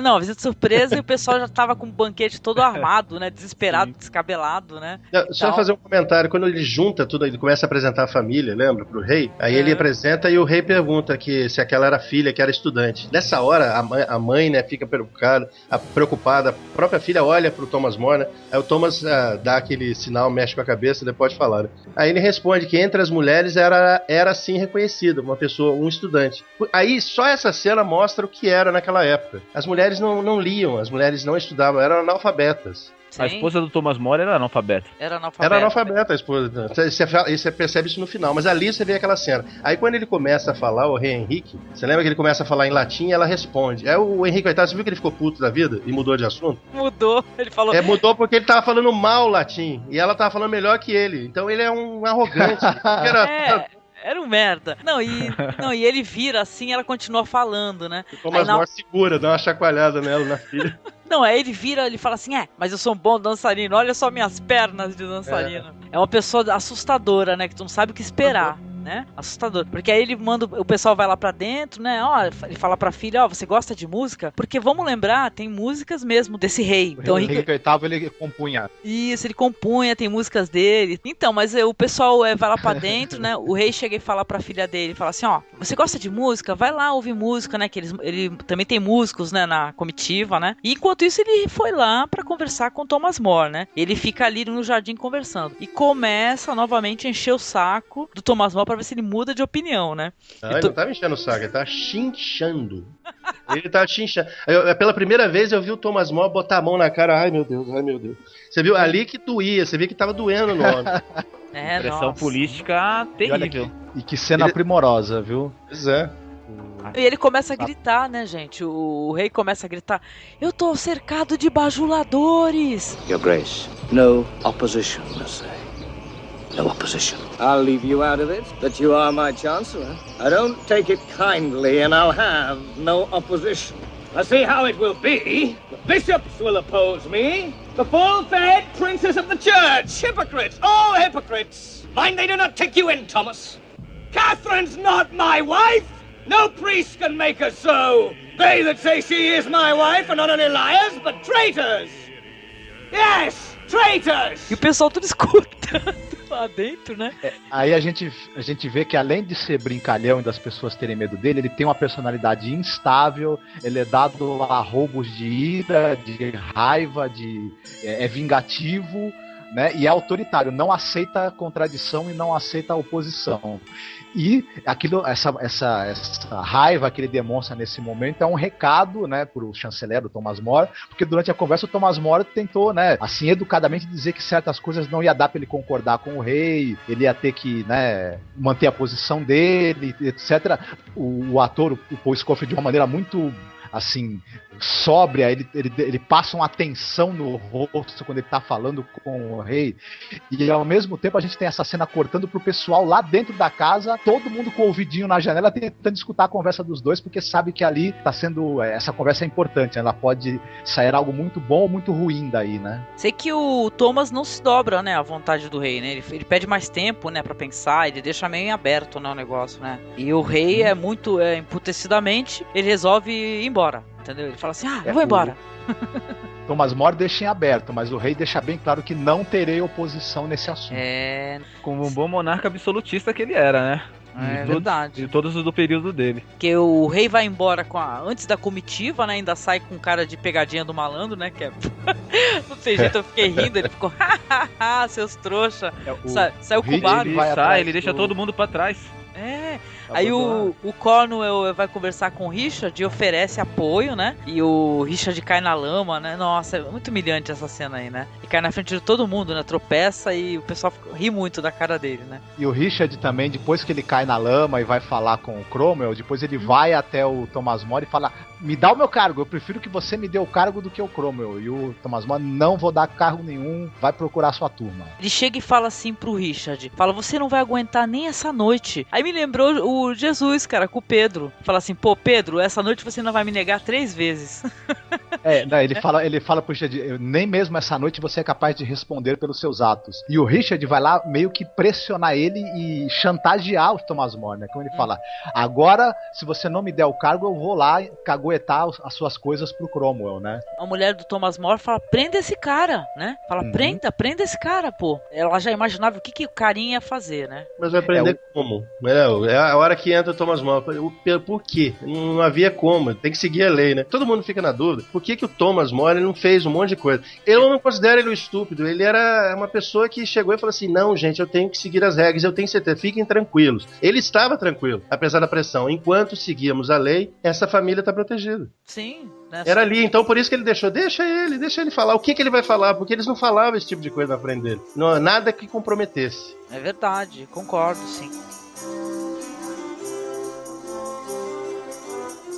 Não, visita surpresa e o pessoal já tava com o banquete todo armado, né? Desesperado, descabelado, né? Só fazer um comentário, quando ele junta tudo, ele começa a apresentar a família, lembra? Pro rei. Aí ele apresenta e o rei pergunta se aquela era a filha, que era estudante. Nessa hora, a mãe, né, fica preocupada. A própria filha olha pro Thomas More, né? Aí o Thomas dá aquele sinal, mexe com a cabeça, depois pode falar. Né? Aí ele responde que entre as mulheres era sim reconhecida, uma pessoa, um estudante. Aí só essa cena mostra o que era naquela época. As mulheres não liam, as mulheres não estudavam, eram analfabetas. Sim. A esposa do Thomas More era analfabeta. Era analfabeta a esposa. Você percebe isso no final, mas ali você vê aquela cena. Aí quando ele começa a falar, o rei Henrique, você lembra que ele começa a falar em latim e ela responde. Aí o Henrique VIII, você viu que ele ficou puto da vida e mudou de assunto? Mudou, ele falou... Mudou porque ele tava falando mal latim e ela tava falando melhor que ele. Então ele é um arrogante. Era um merda. E ele vira assim, ela continua falando, né? O Thomas More segura, dá uma chacoalhada nela, na filha. Não, aí ele vira, ele fala assim, mas eu sou um bom dançarino, olha só minhas pernas de dançarino. É uma pessoa assustadora, né, que tu não sabe o que esperar. Né? Assustador. Porque aí ele manda, o pessoal vai lá pra dentro, né? Ele fala pra filha, você gosta de música? Porque vamos lembrar, tem músicas mesmo desse rei. Então, o Henrique VIII, ele compunha. Isso, ele compunha, tem músicas dele. Então, mas o pessoal vai lá pra dentro, né? O rei chega e fala pra filha dele, fala assim, você gosta de música? Vai lá ouvir música, né? Que ele também tem músicos, né? Na comitiva, né? E enquanto isso, ele foi lá pra conversar com Thomas More, né? Ele fica ali no jardim conversando. E começa novamente a encher o saco do Thomas More pra ver se ele muda de opinião, né? Ele não tava enchendo o saco, ele tava chinchando. Pela primeira vez eu vi o Thomas More botar a mão na cara, ai meu Deus. Você viu ali que doía, você viu que tava doendo no homem. Pressão política terrível. E que cena primorosa, viu? Pois é. E ele começa a gritar, né, gente? O rei começa a gritar, eu tô cercado de bajuladores. Your Grace, no opposition, I say. no opposition. I'll leave you out of it, that you are my Chancellor. I don't take it kindly, and I'll have no opposition. I see how it will be. The bishops will oppose me. The full-fed princes of the church. Hypocrites, all hypocrites. Mind they do not take you in, Thomas. Catherine's not my wife. No priest can make her so. They that say she is my wife are not only liars, but traitors. Yes, traitors. E o pessoal tudo escutando lá dentro, né? Aí a gente vê que além de ser brincalhão e das pessoas terem medo dele, ele tem uma personalidade instável, ele é dado a roubos de ira, de raiva, é vingativo, né? E é autoritário, não aceita contradição e não aceita oposição. E essa raiva que ele demonstra nesse momento é um recado, né, pro chanceler, o Thomas More, porque durante a conversa o Thomas More tentou, né, assim, educadamente dizer que certas coisas não ia dar para ele concordar com o rei, ele ia ter que, né, manter a posição dele, etc. O ator, o Paul Scofield, de uma maneira muito, assim, sóbria, ele passa uma tensão no rosto quando ele tá falando com o rei, e ao mesmo tempo a gente tem essa cena cortando pro pessoal lá dentro da casa, todo mundo com o ouvidinho na janela tentando escutar a conversa dos dois, porque sabe que ali tá sendo, essa conversa é importante, ela pode sair algo muito bom ou muito ruim daí, né? Sei que o Thomas não se dobra, né, à vontade do rei, né, ele pede mais tempo, né, pra pensar, ele deixa meio em aberto, né, o negócio, né, e o rei é muito, emputecidamente, ele resolve ir embora. Entendeu? Ele fala assim, eu vou embora. Thomas More deixa em aberto, mas o rei deixa bem claro que não terei oposição nesse assunto. Como um bom monarca absolutista que ele era, né? É verdade. De todos os do período dele. Porque o rei vai embora antes da comitiva, né? Ainda sai com cara de pegadinha do malandro, né? Que é... Não sei jeito, eu fiquei rindo. Ele ficou, seus trouxa. Saiu com o bar. Ele deixa todo mundo pra trás. Aí o Cornwell vai conversar com o Richard e oferece apoio, né? E o Richard cai na lama, né? Nossa, é muito humilhante essa cena aí, né? E cai na frente de todo mundo, né? Tropeça e o pessoal ri muito da cara dele, né? E o Richard também, depois que ele cai na lama e vai falar com o Cromwell, depois ele vai até o Thomas More e fala, me dá o meu cargo, eu prefiro que você me dê o cargo do que o Cromwell. E o Thomas More, não vou dar cargo nenhum, vai procurar sua turma. Ele chega e fala assim pro Richard, fala, você não vai aguentar nem essa noite. Aí me lembrou o Jesus, cara, com o Pedro. Fala assim, pô, Pedro, essa noite você não vai me negar 3 vezes. Ele fala pro Richard, nem mesmo essa noite você é capaz de responder pelos seus atos. E o Richard vai lá meio que pressionar ele e chantagear o Thomas More, né? Como ele fala, agora, se você não me der o cargo, eu vou lá caguetar as suas coisas pro Cromwell, né? A mulher do Thomas More fala, prenda esse cara, né? Fala, prenda esse cara, pô. Ela já imaginava o que o carinha ia fazer, né? Mas vai prender como? É a hora que entra o Thomas More. Por quê? Não havia como. Tem que seguir a lei, né? Todo mundo fica na dúvida. Por que o Thomas More não fez um monte de coisa? Eu não considero ele um estúpido. Ele era uma pessoa que chegou e falou assim, não, gente, eu tenho que seguir as regras, eu tenho certeza, fiquem tranquilos. Ele estava tranquilo, apesar da pressão. Enquanto seguíamos a lei, essa família está protegida. Sim. Era ali, então por isso que ele deixou, deixa ele falar. O que ele vai falar? Porque eles não falavam esse tipo de coisa na frente dele. Não, nada que comprometesse. É verdade, concordo, sim.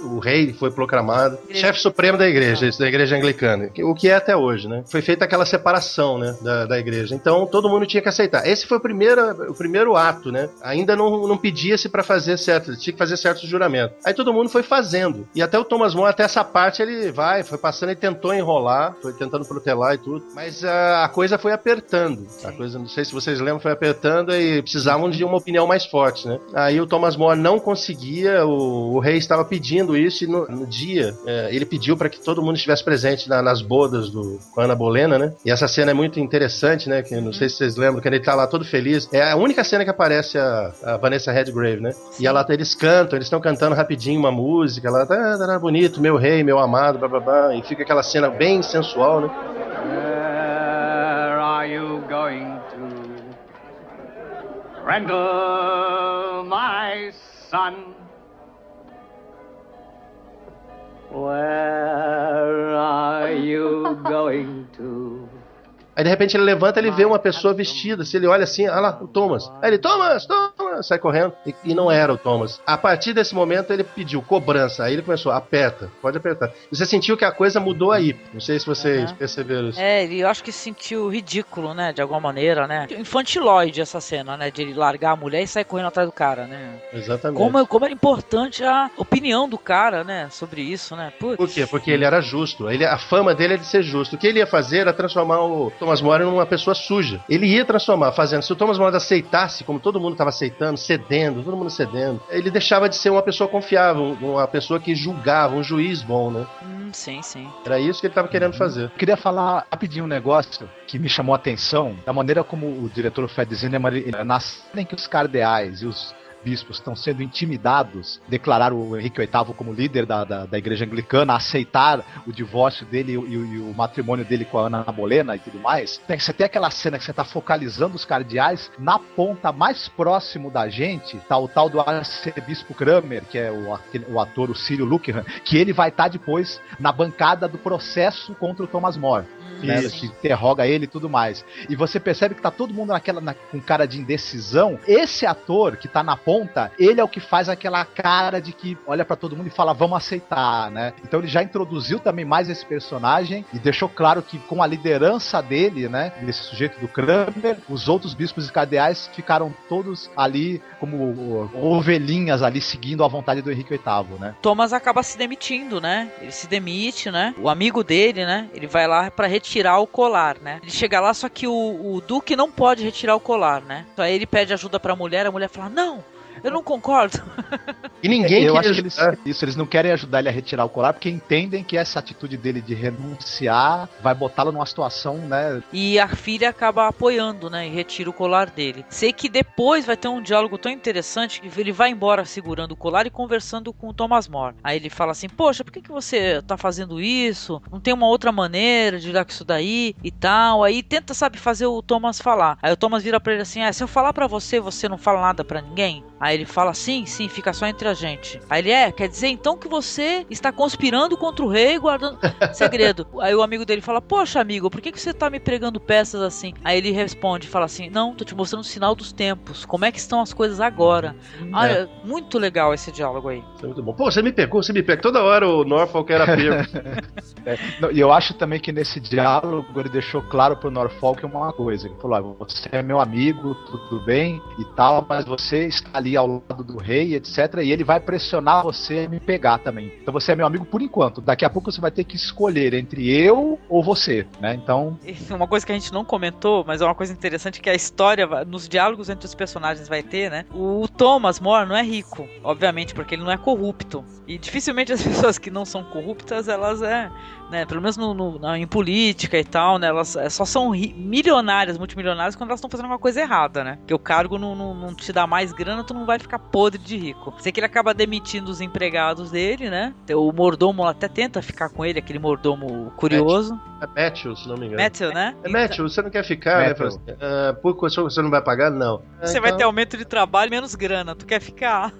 O rei foi proclamado chefe supremo da igreja anglicana, o que é até hoje, né? Foi feita aquela separação, né, da igreja. Então todo mundo tinha que aceitar. Esse foi o primeiro ato, né? Ainda não pedia-se para fazer certo, tinha que fazer certos juramentos. Aí todo mundo foi fazendo. E até o Thomas More, até essa parte ele foi passando e tentou enrolar, foi tentando protelar e tudo, mas a coisa foi apertando. A coisa, não sei se vocês lembram, foi apertando e precisavam de uma opinião mais forte, né? Aí o Thomas More não conseguia, o rei estava pedindo isso, e no dia ele pediu para que todo mundo estivesse presente nas bodas com a Ana Bolena, né? E essa cena é muito interessante, né? Que não sei se vocês lembram, que ele tá lá todo feliz. É a única cena que aparece a Vanessa Redgrave, né? E eles estão cantando rapidinho uma música, ela tá bonito, meu rei, meu amado, blá blá blá, e fica aquela cena bem sensual, né? Where are you going to, Randall, my son? Where are you going to? Aí de repente ele levanta, ele vê uma pessoa vestida, se ele olha assim, olha lá, o Thomas. Aí ele, Thomas! sai correndo. E não era o Thomas. A partir desse momento ele pediu cobrança, aí ele começou, aperta, pode apertar. Você sentiu que a coisa mudou aí. Não sei se vocês perceberam isso. Eu acho que se sentiu ridículo, né, de alguma maneira, né. Infantilóide essa cena, né, de ele largar a mulher e sair correndo atrás do cara, né. Exatamente. Como era importante a opinião do cara, né, sobre isso, né. Putz. Por quê? Porque ele era justo. A fama dele é de ser justo. O que ele ia fazer era transformar o Thomas More numa pessoa suja. Ele ia transformar, fazendo. Se o Thomas More aceitasse, como todo mundo estava aceitando, cedendo, todo mundo cedendo, ele deixava de ser uma pessoa confiável, uma pessoa que julgava, um juiz bom, né? Sim, sim. Era isso que ele estava querendo fazer. Eu queria falar rapidinho um negócio que me chamou a atenção, da maneira como o diretor Fred Zinnemann, na cena em que os cardeais e os bispos estão sendo intimidados, declarar o Henrique VIII como líder da igreja anglicana, aceitar o divórcio dele e o matrimônio dele com a Ana Bolena e tudo mais. Você tem aquela cena que você está focalizando os cardeais, na ponta mais próximo da gente, tá o tal do arcebispo Kramer, que é o ator, o Círio Luckhan, que ele vai estar depois na bancada do processo contra o Thomas More. Né, que interroga ele e tudo mais. E você percebe que tá todo mundo com cara de indecisão. Esse ator que tá na ponta, ele é o que faz aquela cara de que olha pra todo mundo e fala, vamos aceitar, né? Então ele já introduziu também mais esse personagem e deixou claro que com a liderança dele, né, desse sujeito do Kramer, os outros bispos e cardeais ficaram todos ali como ovelhinhas ali, seguindo a vontade do Henrique VIII, né? Thomas acaba se demitindo, né? Ele se demite, né? O amigo dele, né? Ele vai lá pra retirar o colar, né? Ele chega lá, só que o Duque não pode retirar o colar, né? Então aí ele pede ajuda pra mulher, a mulher fala, não, eu não concordo. E ninguém eu acho que eles não querem ajudar ele a retirar o colar, porque entendem que essa atitude dele de renunciar vai botá-lo numa situação, né? E a filha acaba apoiando, né? E retira o colar dele. Sei que depois vai ter um diálogo tão interessante que ele vai embora segurando o colar e conversando com o Thomas More. Aí ele fala assim, poxa, por que você tá fazendo isso? Não tem uma outra maneira de lidar com isso daí e tal. Aí tenta, sabe, fazer o Thomas falar. Aí o Thomas vira pra ele assim, se eu falar pra você, você não fala nada pra ninguém? Aí ele fala, sim, fica só entre a gente. Aí ele, quer dizer então que você está conspirando contra o rei, guardando segredo. Aí o amigo dele fala, poxa amigo, por que você tá me pregando peças assim? Aí ele responde, fala assim, não, tô te mostrando o sinal dos tempos, como é que estão as coisas agora. É muito legal esse diálogo aí. Isso é muito bom. Pô, você me pegou. Toda hora o Norfolk era pego. E eu acho também que nesse diálogo ele deixou claro pro Norfolk uma coisa. Ele falou, você é meu amigo, tudo bem e tal, mas você está ali ao lado do rei, etc. E ele vai pressionar você a me pegar também. Então você é meu amigo por enquanto. Daqui a pouco você vai ter que escolher entre eu ou você, né? Então... Uma coisa que a gente não comentou, mas é uma coisa interessante que a história, nos diálogos entre os personagens vai ter, né? O Thomas More não é rico, obviamente, porque ele não é corrupto. E dificilmente as pessoas que não são corruptas, elas né, pelo menos em política e tal, né, elas só são milionárias, multimilionárias quando elas estão fazendo alguma coisa errada, né? Porque o cargo não te dá mais grana, tu não vai ficar podre de rico. Sei que ele acaba demitindo os empregados dele, né? O mordomo até tenta ficar com ele, aquele mordomo curioso. É Matthew, se não me engano. Matthew, né? É Matthew, você não quer ficar, né? Por você não vai pagar? Não. Você vai ter aumento de trabalho e menos grana, tu quer ficar?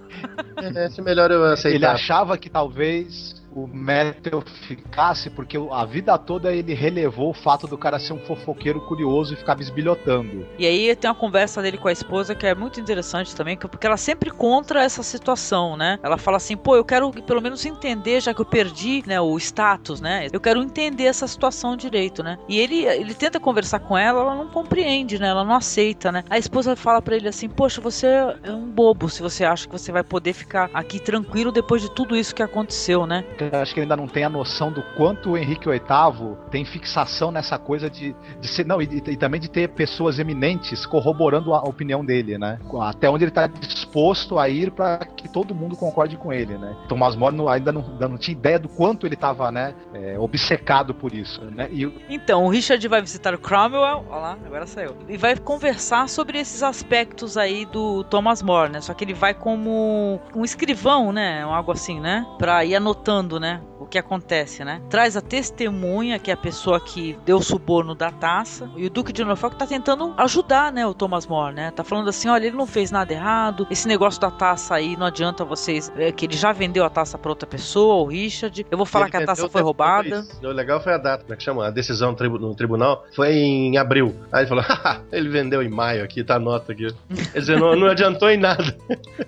É melhor eu aceitar. Ele achava que talvez o Matthew ficasse porque a vida toda ele relevou o fato do cara ser um fofoqueiro curioso e ficar bisbilhotando. E aí tem uma conversa dele com a esposa que é muito interessante também, porque ela sempre contra essa situação, né? Ela fala assim, pô, eu quero pelo menos entender, já que eu perdi, né, o status, né? Eu quero entender essa situação direito, né? E ele tenta conversar com ela não compreende, né? Ela não aceita, né? A esposa fala pra ele assim, poxa, você é um bobo se você acha que você vai poder ficar aqui tranquilo depois de tudo isso que aconteceu, né? Eu acho que ele ainda não tem a noção do quanto o Henrique VIII tem fixação nessa coisa de ser, não, e também de ter pessoas eminentes corroborando a opinião dele, né? Até onde ele está disposto a ir para que todo mundo concorde com ele, né? Thomas More ainda não tinha ideia do quanto ele estava, né, obcecado por isso, né? Então, o Richard vai visitar o Cromwell, olha lá, agora saiu, e vai conversar sobre esses aspectos aí do Thomas More, né? Só que ele vai como um escrivão, né? Algo assim, né? Pra ir anotando, né? que acontece, né? Traz a testemunha, que é a pessoa que deu o suborno da taça, e o Duque de Norfolk tá tentando ajudar, né, o Thomas More, né? Tá falando assim, olha, ele não fez nada errado, esse negócio da taça aí, não adianta vocês, que ele já vendeu a taça pra outra pessoa, o Richard, eu vou falar que a taça foi roubada. O legal foi a data, como é que chama? A decisão no tribunal foi em abril. Aí ele falou, ele vendeu em maio aqui, tá a nota aqui. Quer dizer, não adiantou em nada.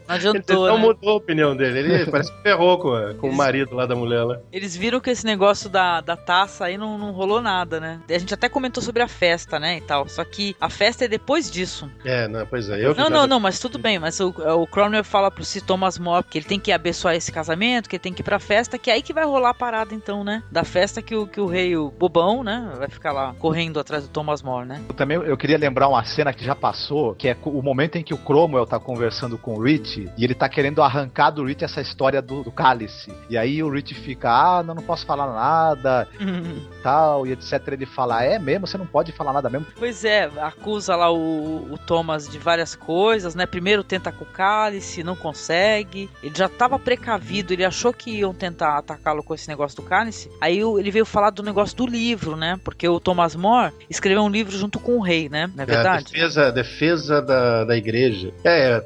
Não adiantou, Ele não né? mudou a opinião dele, ele parece que ferrou com o marido lá da mulher lá. Eles viram que esse negócio da taça aí não rolou nada, né? A gente até comentou sobre a festa, né, e tal, só que a festa é depois disso. Pois é. Não, mas tudo bem, mas o Cromwell fala pro Sir Thomas More que ele tem que abençoar esse casamento, que ele tem que ir pra festa, que é aí que vai rolar a parada então, né? Da festa que o rei, o bobão, né, vai ficar lá correndo atrás do Thomas More, né? Eu queria lembrar uma cena que já passou, que é o momento em que o Cromwell tá conversando com o Rich, e ele tá querendo arrancar do Rich essa história do cálice. E aí o Rich fica, não posso falar nada, tal, e etc. Ele fala, é mesmo? Você não pode falar nada mesmo? Pois é, acusa lá o Thomas de várias coisas, né? Primeiro tenta com o cálice, não consegue. Ele já tava precavido, ele achou que iam tentar atacá-lo com esse negócio do cálice. Aí ele veio falar do negócio do livro, né? Porque o Thomas More escreveu um livro junto com o rei, né? Não é verdade? Defesa da igreja.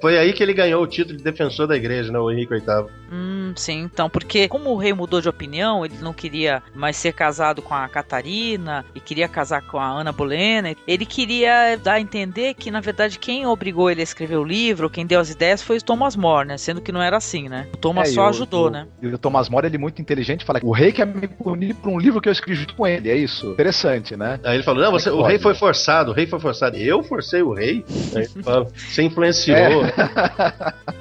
Foi aí que ele ganhou o título de defensor da igreja, né? O Henrique VIII. Sim, então, porque como o rei mudou de opinião, ele não queria mais ser casado com a Catarina e queria casar com a Ana Bolena, ele queria dar a entender que, na verdade, quem obrigou ele a escrever o livro, quem deu as ideias foi o Thomas More, né? Sendo que não era assim, né? O Thomas só ajudou, né? E o Thomas More, ele é muito inteligente, fala que o rei quer me punir por um livro que eu escrevi junto com ele, é isso. Interessante, né? Aí ele falou, não, o rei foi forçado, Eu forcei o rei? Aí ele fala, você influenciou.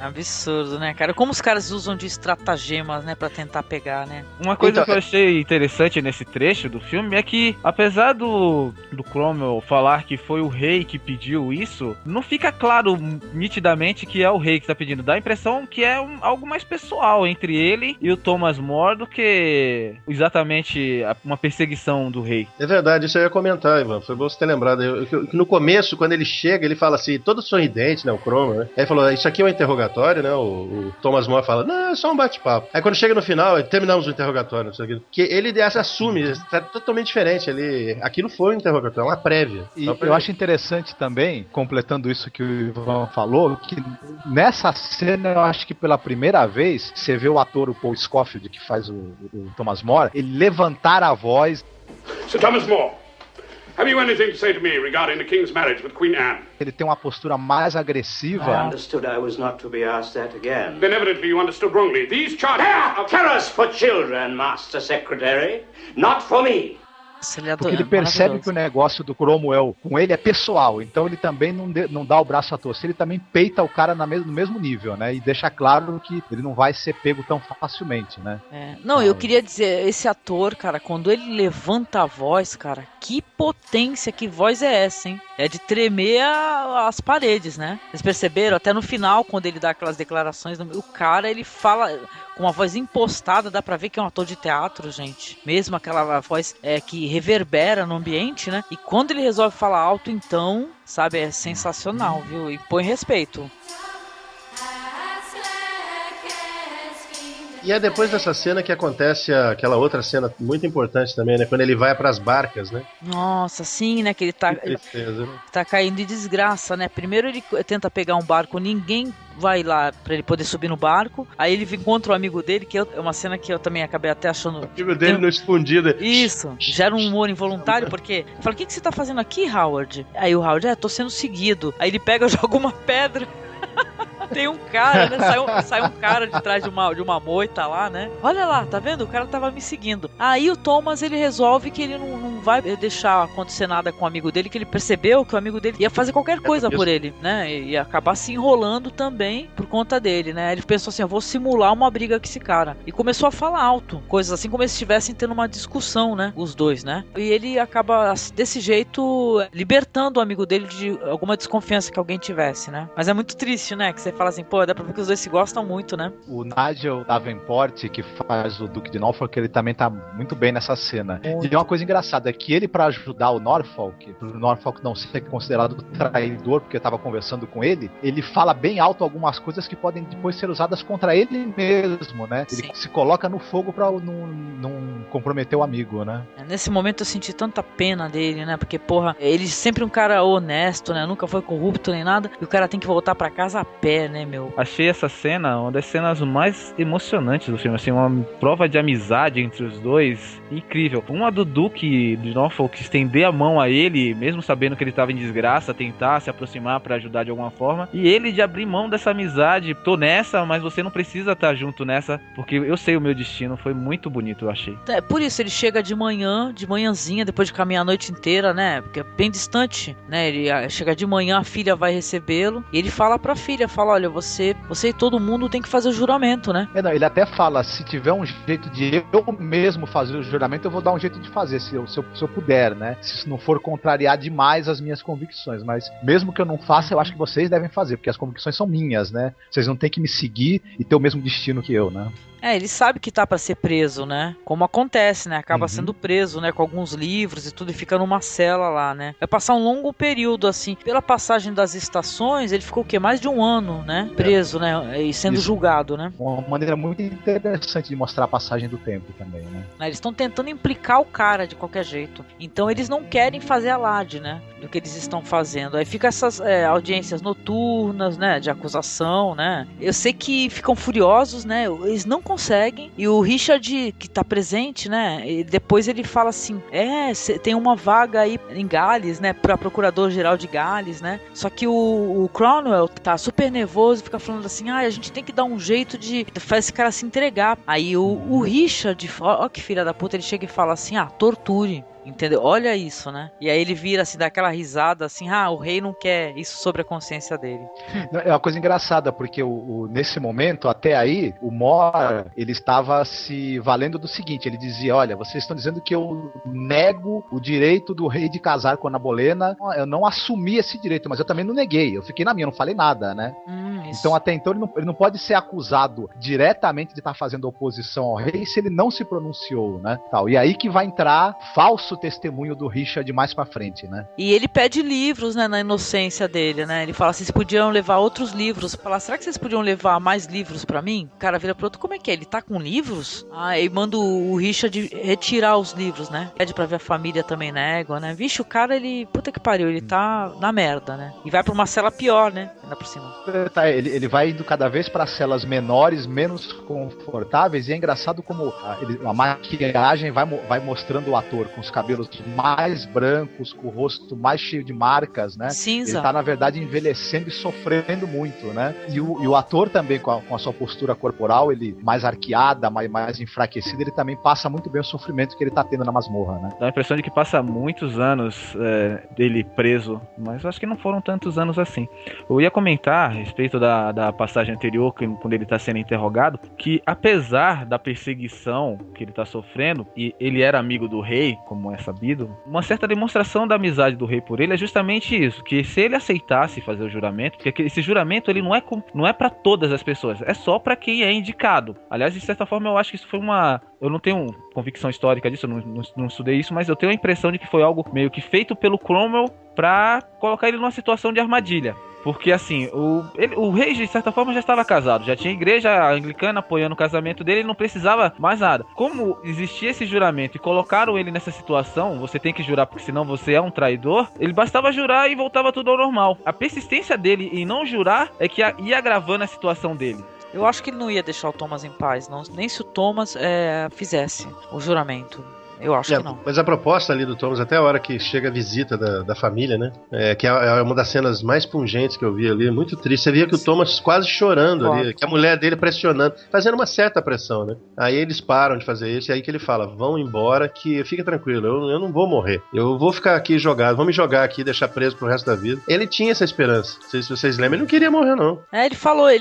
Absurdo, né, cara? Como os caras usam de estratagemas, né, pra tentar pegar, né? Uma coisa que eu achei interessante nesse trecho do filme é que, apesar do Cromwell falar que foi o rei que pediu isso, não fica claro nitidamente que é o rei que tá pedindo. Dá a impressão que é algo mais pessoal entre ele e o Thomas More do que exatamente uma perseguição do rei. É verdade, isso eu ia comentar, Ivan. Foi bom você ter lembrado. No começo, quando ele chega, ele fala assim, todo sorridente, né, o Cromwell, né? Aí ele falou, isso aqui é um interrogatório, né? O Thomas More fala, não, é só um bate-papo. Aí quando chega no final, terminamos o interrogatório, não sei o que, que ele assume, está totalmente diferente. Aquilo foi um interrogatório, é uma prévia. E eu acho interessante também, completando isso que o Ivan falou, que nessa cena, eu acho que pela primeira vez, você vê o ator, o Paul Scofield, que faz o Thomas More, ele levantar a voz. Sir Thomas More, have you anything to say to me regarding the King's marriage with Queen Anne? Ele tem uma postura mais agressiva. I understood I was not to be asked that again. Then evidently you understood wrongly. These charges are terrors for children, Master Secretary, not for me. Porque ele percebe que o negócio do Cromwell com ele é pessoal, então ele também não dá o braço a torcer, ele também peita o cara no mesmo nível, né? E deixa claro que ele não vai ser pego tão facilmente, né? Não, eu queria dizer, esse ator, cara, quando ele levanta a voz, cara, que potência, que voz é essa, hein? É de tremer as paredes, né? Vocês perceberam? Até no final, quando ele dá aquelas declarações, o cara, ele fala com uma voz impostada, dá pra ver que é um ator de teatro, gente. Mesmo aquela voz que reverbera no ambiente, né? E quando ele resolve falar alto, então, sabe, é sensacional, viu? E põe respeito. E é depois dessa cena que acontece aquela outra cena muito importante também, né? Quando ele vai pras barcas, né? Nossa, sim, né? Que ele tá, tristeza, né? Tá caindo em desgraça, né? Primeiro ele tenta pegar um barco, ninguém vai lá pra ele poder subir no barco. Aí ele encontra o amigo dele, que é uma cena que eu também acabei até achando... O amigo dele no escondido. Isso, gera um humor involuntário, porque... Fala, o que você tá fazendo aqui, Howard? Aí o Howard, tô sendo seguido. Aí ele pega, joga uma pedra... Tem um cara, né? Sai um cara de trás de uma moita lá, né? Olha lá, tá vendo? O cara tava me seguindo. Aí o Thomas, ele resolve que ele não vai deixar acontecer nada com o amigo dele, que ele percebeu que o amigo dele ia fazer qualquer coisa por ele, né? E ia acabar se enrolando também por conta dele, né? Ele pensou assim, eu vou simular uma briga com esse cara. E começou a falar alto, coisas assim como se estivessem tendo uma discussão, né? Os dois, né? E ele acaba, desse jeito, libertando o amigo dele de alguma desconfiança que alguém tivesse, né? Mas é muito triste, né? Que você fala assim, pô, dá pra ver que os dois se gostam muito, né? O Nigel Davenport, que faz o Duque de Norfolk, ele também tá muito bem nessa cena. Muito. E uma coisa engraçada é que ele, pra ajudar o Norfolk, pro Norfolk não ser considerado traidor, porque eu tava conversando com ele fala bem alto algumas coisas que podem depois ser usadas contra ele mesmo, né? Ele se coloca no fogo pra não comprometer o amigo, né? Nesse momento eu senti tanta pena dele, né? Porque, porra, ele sempre um cara honesto, né? Nunca foi corrupto nem nada. E o cara tem que voltar pra casa a pé, né, meu? Achei essa cena uma das cenas mais emocionantes do filme, assim, uma prova de amizade entre os dois incrível. Uma do Duque de Norfolk estender a mão a ele, mesmo sabendo que ele estava em desgraça, tentar se aproximar pra ajudar de alguma forma, e ele de abrir mão dessa amizade. Tô nessa, mas você não precisa estar junto nessa, porque eu sei o meu destino. Foi muito bonito, eu achei. É, por isso ele chega de manhãzinha, depois de caminhar a noite inteira, né? Porque é bem distante, né? Ele chega de manhã, a filha vai recebê-lo, e ele fala pra filha, olha, você e todo mundo tem que fazer o juramento, né? Não, ele até fala, se tiver um jeito de eu mesmo fazer o juramento, eu vou dar um jeito de fazer, se eu puder, né? Se isso não for contrariar demais as minhas convicções, mas mesmo que eu não faça, eu acho que vocês devem fazer, porque as convicções são minhas, né? Vocês não têm que me seguir e ter o mesmo destino que eu, né? Ele sabe que tá pra ser preso, né? Como acontece, né? Acaba sendo preso, né? Com alguns livros e tudo, e fica numa cela lá, né? Vai passar um longo período, assim. Pela passagem das estações, ele ficou o quê? Mais de um ano, né? Preso, né? E sendo julgado, né? Uma maneira muito interessante de mostrar a passagem do tempo também, né? Eles estão tentando implicar o cara de qualquer jeito. Então eles não querem fazer alarde, né? Do que eles estão fazendo. Aí fica essas audiências noturnas, né? De acusação, né? Eu sei que ficam furiosos, né? Eles não conseguem. E o Richard, que tá presente, né? Depois ele fala assim: tem uma vaga aí em Gales, né? Pra procurador-geral de Gales, né? Só que o Cromwell tá super nervoso, fica falando assim: a gente tem que dar um jeito de fazer esse cara se entregar. Aí o Richard, ó que filha da puta, ele chega e fala assim: torture. Entendeu? Olha isso, né? E aí ele vira assim, dá aquela risada assim, o rei não quer isso sobre a consciência dele. É uma coisa engraçada, porque nesse momento, até aí, o More, ele estava se valendo do seguinte, ele dizia, olha, vocês estão dizendo que eu nego o direito do rei de casar com a Ana Bolena, eu não assumi esse direito, mas eu também não neguei, eu fiquei na minha, eu não falei nada, né? Então até então ele não pode ser acusado diretamente de estar fazendo oposição ao rei se ele não se pronunciou, né? Tal. E aí que vai entrar falso testemunho do Richard mais pra frente, né? E ele pede livros, né, na inocência dele, né? Ele fala, vocês podiam levar outros livros. Fala, será que vocês podiam levar mais livros pra mim? O cara vira pro outro, como é que é? Ele tá com livros? E manda o Richard retirar os livros, né? Pede pra ver a família também na égua, né? Vixe, o cara, puta que pariu, ele tá na merda, né? E vai pra uma cela pior, né? Ainda por cima. Ele vai indo cada vez para celas menores, menos confortáveis, e é engraçado como a maquiagem vai mostrando o ator com os cabelos mais brancos, com o rosto mais cheio de marcas, né? Cinza. Ele tá, na verdade, envelhecendo e sofrendo muito, né? E o ator também, com a sua postura corporal, ele mais arqueada, mais enfraquecida, ele também passa muito bem o sofrimento que ele tá tendo na masmorra, né? Dá a impressão de que passa muitos anos dele preso, mas acho que não foram tantos anos assim. Eu ia comentar a respeito da passagem anterior, quando ele está sendo interrogado, que apesar da perseguição que ele está sofrendo, e ele era amigo do rei, como é sabido, uma certa demonstração da amizade do rei por ele é justamente isso, que se ele aceitasse fazer o juramento, porque esse juramento ele não é para todas as pessoas, é só para quem é indicado. Aliás, de certa forma, eu acho que isso foi eu não tenho convicção histórica disso, eu não estudei isso, mas eu tenho a impressão de que foi algo meio que feito pelo Cromwell para colocar ele numa situação de armadilha. Porque assim, o rei de certa forma já estava casado, já tinha igreja anglicana apoiando o casamento dele, ele não precisava mais nada. Como existia esse juramento e colocaram ele nessa situação, você tem que jurar porque senão você é um traidor, ele bastava jurar e voltava tudo ao normal. A persistência dele em não jurar é que ia agravando a situação dele. Eu acho que ele não ia deixar o Thomas em paz, não, nem se o Thomas fizesse o juramento. Eu acho que não. Mas a proposta ali do Thomas, até a hora que chega a visita da família, né? Que é uma das cenas mais pungentes que eu vi ali, muito triste. Você via que o Thomas quase chorando ali, que a mulher dele pressionando, fazendo uma certa pressão, né? Aí eles param de fazer isso, e aí que ele fala, vão embora, que fica tranquilo, eu não vou morrer. Eu vou ficar aqui jogado, vão me jogar aqui, deixar preso pro resto da vida. Ele tinha essa esperança. Não sei se vocês lembram, ele não queria morrer, não. Ele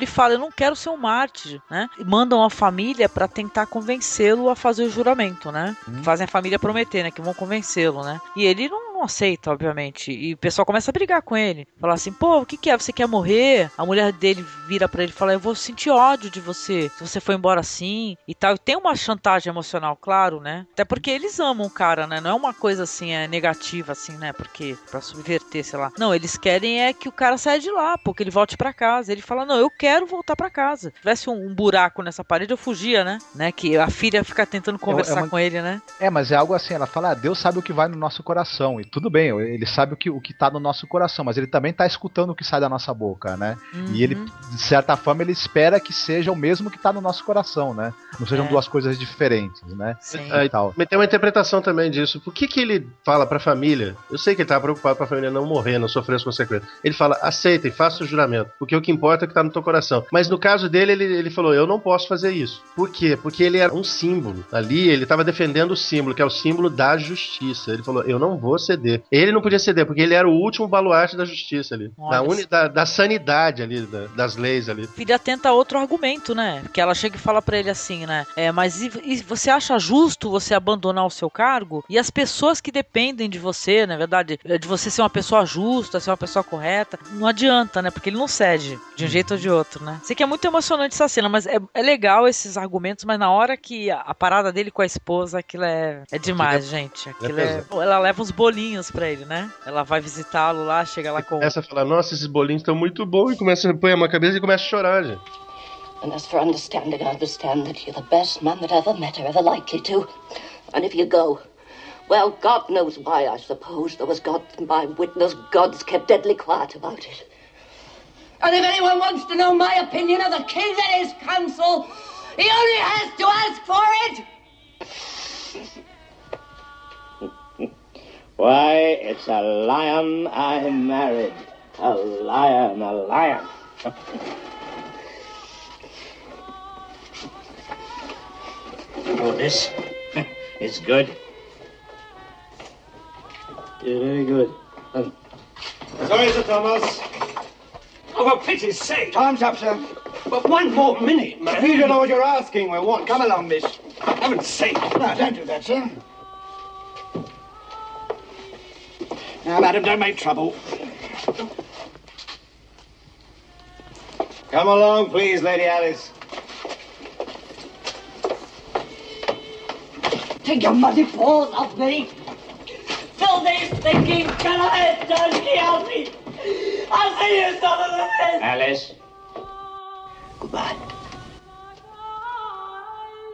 fala, eu não quero ser um mártir, né? E mandam a família pra tentar convencê-lo a fazer o juramento, né? Fazem a família prometer, né? Que vão convencê-lo, né? E ele não aceita, obviamente. E o pessoal começa a brigar com ele. Falar assim, pô, o que é? Você quer morrer? A mulher dele vira pra ele e fala, eu vou sentir ódio de você, se você for embora assim e tal. E tem uma chantagem emocional, claro, né? Até porque eles amam o cara, né? Não é uma coisa assim, negativa, assim, né? Porque pra subverter, sei lá. Não, eles querem que o cara saia de lá, pô, que ele volte pra casa. Ele fala, não, eu quero voltar pra casa. Se tivesse um buraco nessa parede, eu fugia, né? Que a filha fica tentando conversar com ele, né? Mas é algo assim, ela fala, Deus sabe o que vai no nosso coração. E tudo bem, ele sabe o que tá no nosso coração, mas ele também tá escutando o que sai da nossa boca, né? E ele, de certa forma, ele espera que seja o mesmo que tá no nosso coração, né? Não sejam duas coisas diferentes, né? Sim. Mas tem uma interpretação também disso. Por que ele fala pra família? Eu sei que ele tá preocupado pra família não morrer, não sofrer as consequências. Ele fala, aceita e faça o juramento, porque o que importa é o que tá no teu coração. Mas no caso dele, ele falou, eu não posso fazer isso. Por quê? Porque ele era um símbolo. Ali, ele tava defendendo o símbolo, que é o símbolo da justiça. Ele falou, eu não vou ceder. Ele não podia ceder, porque ele era o último baluarte da justiça ali. Da sanidade ali, das leis ali. Filha tenta outro argumento, né? Que ela chega e fala pra ele assim, né? Mas e você acha justo você abandonar o seu cargo? E as pessoas que dependem de você, na verdade, de você ser uma pessoa justa, ser uma pessoa correta, não adianta, né? Porque ele não cede de um jeito ou de outro, né? Sei que é muito emocionante essa cena, mas é legal esses argumentos, mas na hora que a parada dele com a esposa, aquilo é demais, gente. Aquilo ela leva uns bolinhos pra ele, né? Ela vai visitá-lo lá, chega lá com... Começa a falar, nossa, esses bolinhos estão muito bons, e começa a pôr a mão na cabeça e começa a chorar, gente. And as for understanding, I understand that you're the best man that ever met or ever likely to. And if you go, well, God knows why, I suppose. There was God my witness, God's kept deadly quiet about it. And if anyone wants to know my opinion of the king and his council, he only has to ask for it. Why, it's a lion I married. A lion, a lion. Oh, this is good. Yeah, very good. Sorry, Sir Thomas. Oh, for pity's sake. Time's up, sir. But one more minute, man. You don't know what you're asking. We want. Come along, miss. For heaven's sake. No, don't do that, sir. Now, madam, don't make trouble. Come along, please, Lady Alice. Take your muddy paws off me. Filthy, stinking, cut-ahead, dirty, healthy. I'll see you, son of a bitch. Alice. Goodbye.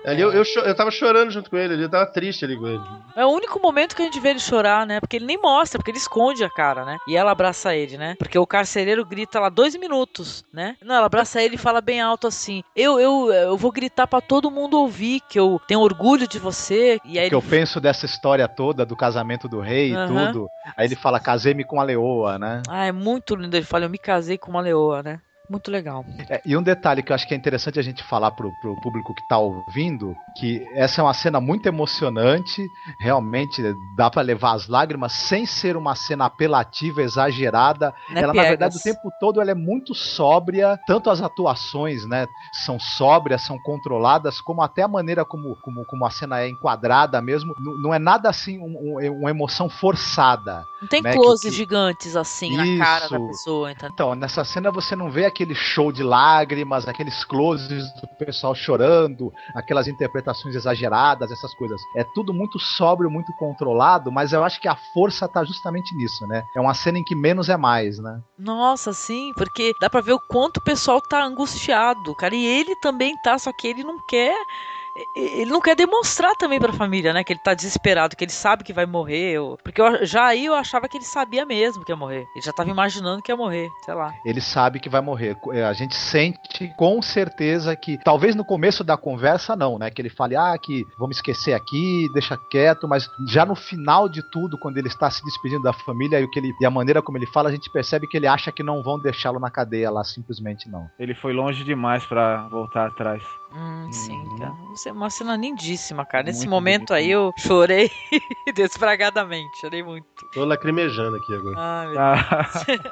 Ali eu tava chorando junto com ele, eu tava triste ali com ele. É o único momento que a gente vê ele chorar, né? Porque ele nem mostra, porque ele esconde a cara, né? E ela abraça ele, né? Porque o carcereiro grita lá 2 minutos, né? Não, ela abraça ele e fala bem alto assim: Eu vou gritar pra todo mundo ouvir que eu tenho orgulho de você. E aí que eu penso dessa história toda do casamento do rei e tudo. Aí ele fala, casei-me com a leoa, né? Ah, é muito lindo. Ele fala, eu me casei com uma leoa, né? Muito legal. E um detalhe que eu acho que é interessante a gente falar pro público que tá ouvindo, que essa é uma cena muito emocionante, realmente dá pra levar as lágrimas, sem ser uma cena apelativa, exagerada. Ela, na verdade, o tempo todo ela é muito sóbria, tanto as atuações, né, são sóbrias, são controladas, como até a maneira como a cena é enquadrada mesmo, não é nada assim, uma emoção forçada. Não tem closes gigantes assim na cara da pessoa. Então, nessa cena você não vê aquele show de lágrimas, aqueles closes do pessoal chorando, aquelas interpretações exageradas, essas coisas. É tudo muito sóbrio, muito controlado, mas eu acho que a força tá justamente nisso, né? É uma cena em que menos é mais, né? Nossa, sim, porque dá pra ver o quanto o pessoal tá angustiado, cara, e ele também tá, só que ele não quer demonstrar também pra família, né, que ele tá desesperado, que ele sabe que vai morrer, porque eu achava que ele sabia mesmo que ia morrer, ele já tava imaginando que ia morrer, sei lá. Ele sabe que vai morrer, a gente sente com certeza que, talvez no começo da conversa não, né, que ele fale, que vamos esquecer aqui, deixa quieto, mas já no final de tudo, quando ele está se despedindo da família e a maneira como ele fala, a gente percebe que ele acha que não vão deixá-lo na cadeia lá, simplesmente não. Ele foi longe demais pra voltar atrás. Sim, cara. Isso é uma cena lindíssima, cara. Nesse momento aí eu chorei desbragadamente. Chorei muito. Tô lacrimejando aqui agora. Meu Deus.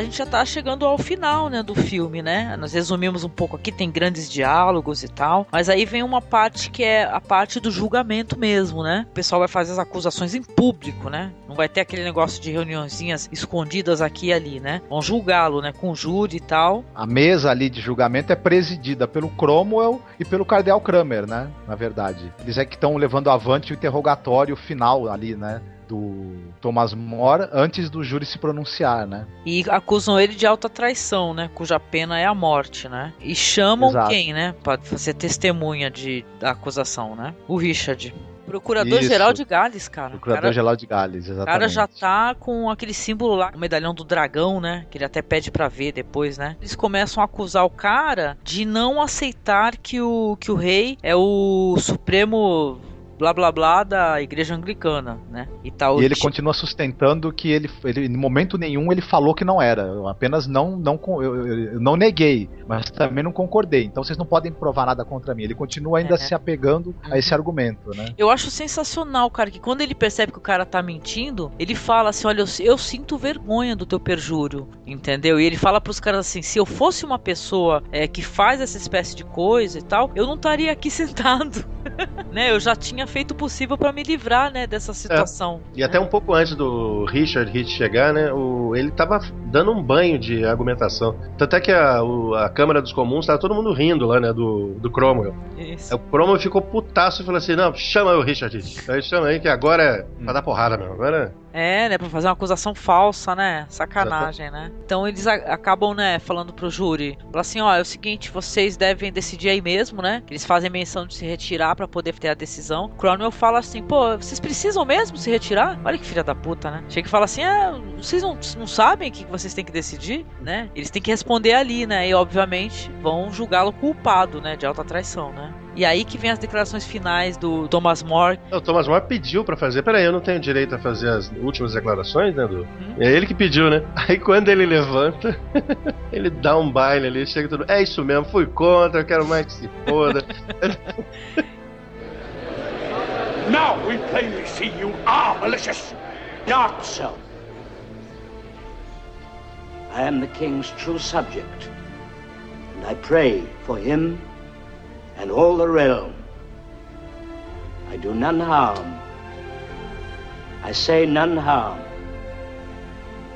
a gente já tá chegando ao final, né, do filme, né? Nós resumimos um pouco aqui, tem grandes diálogos e tal, mas aí vem uma parte que é a parte do julgamento mesmo, né? O pessoal vai fazer as acusações em público, né? Não vai ter aquele negócio de reuniõezinhas escondidas aqui e ali, né? Vão julgá-lo, né, com júri e tal. A mesa ali de julgamento é presidida pelo Cromwell e pelo Cardeal Cranmer, né? Na verdade. Eles é que estão levando avante o interrogatório final ali, né? Do Thomas More antes do júri se pronunciar, né? E acusam ele de alta traição, né? Cuja pena é a morte, né? E chamam Exato. quem, né? Pra ser testemunha da acusação, né? O Richard. Procurador-Geral de Gales, cara. Procurador-Geral de Gales, exatamente. O cara já tá com aquele símbolo lá, o medalhão do dragão, né? Que ele até pede pra ver depois, né? Eles começam a acusar o cara de não aceitar que o rei é o supremo blá blá blá da igreja anglicana, né? E tal. E ele continua sustentando que ele em momento nenhum ele falou que não era. Eu apenas eu não neguei, mas também não concordei. Então vocês não podem provar nada contra mim. Ele continua ainda se apegando a esse argumento, né? Eu acho sensacional, cara, que quando ele percebe que o cara tá mentindo, ele fala assim, olha, eu sinto vergonha do teu perjúrio, entendeu? E ele fala pros caras assim, se eu fosse uma pessoa que faz essa espécie de coisa e tal, eu não estaria aqui sentado, né? Eu já tinha feito o possível pra me livrar, né, dessa situação. E até um pouco antes do Richard Hitch chegar, né, ele tava dando um banho de argumentação. Tanto é que a Câmara dos Comuns tava todo mundo rindo lá, né, do Cromwell. Isso. O Cromwell ficou putaço e falou assim, não, chama o Richard Hitch. Aí chama aí que agora é pra dar porrada mesmo. Agora... né, pra fazer uma acusação falsa, né, sacanagem, né. Então eles acabam, né, falando pro júri, falam assim, ó, é o seguinte, vocês devem decidir aí mesmo, né, eles fazem menção de se retirar pra poder ter a decisão. Cromwell fala assim, pô, vocês precisam mesmo se retirar? Olha que filha da puta, né. Chega e fala assim, vocês não sabem o que vocês têm que decidir, né, eles têm que responder ali, né, e obviamente vão julgá-lo culpado, né, de alta traição, né. E aí que vem as declarações finais do Thomas More. O Thomas More pediu pra fazer. Peraí, eu não tenho direito a fazer as últimas declarações, né, Du? É ele que pediu, né? Aí quando ele levanta, ele dá um baile ali, chega tudo. É isso mesmo, fui contra, eu quero mais que se foda. Now we plainly see you are malicious. Not so. I am the king's true subject, and I pray for him and all the realm. I do none harm. I say none harm.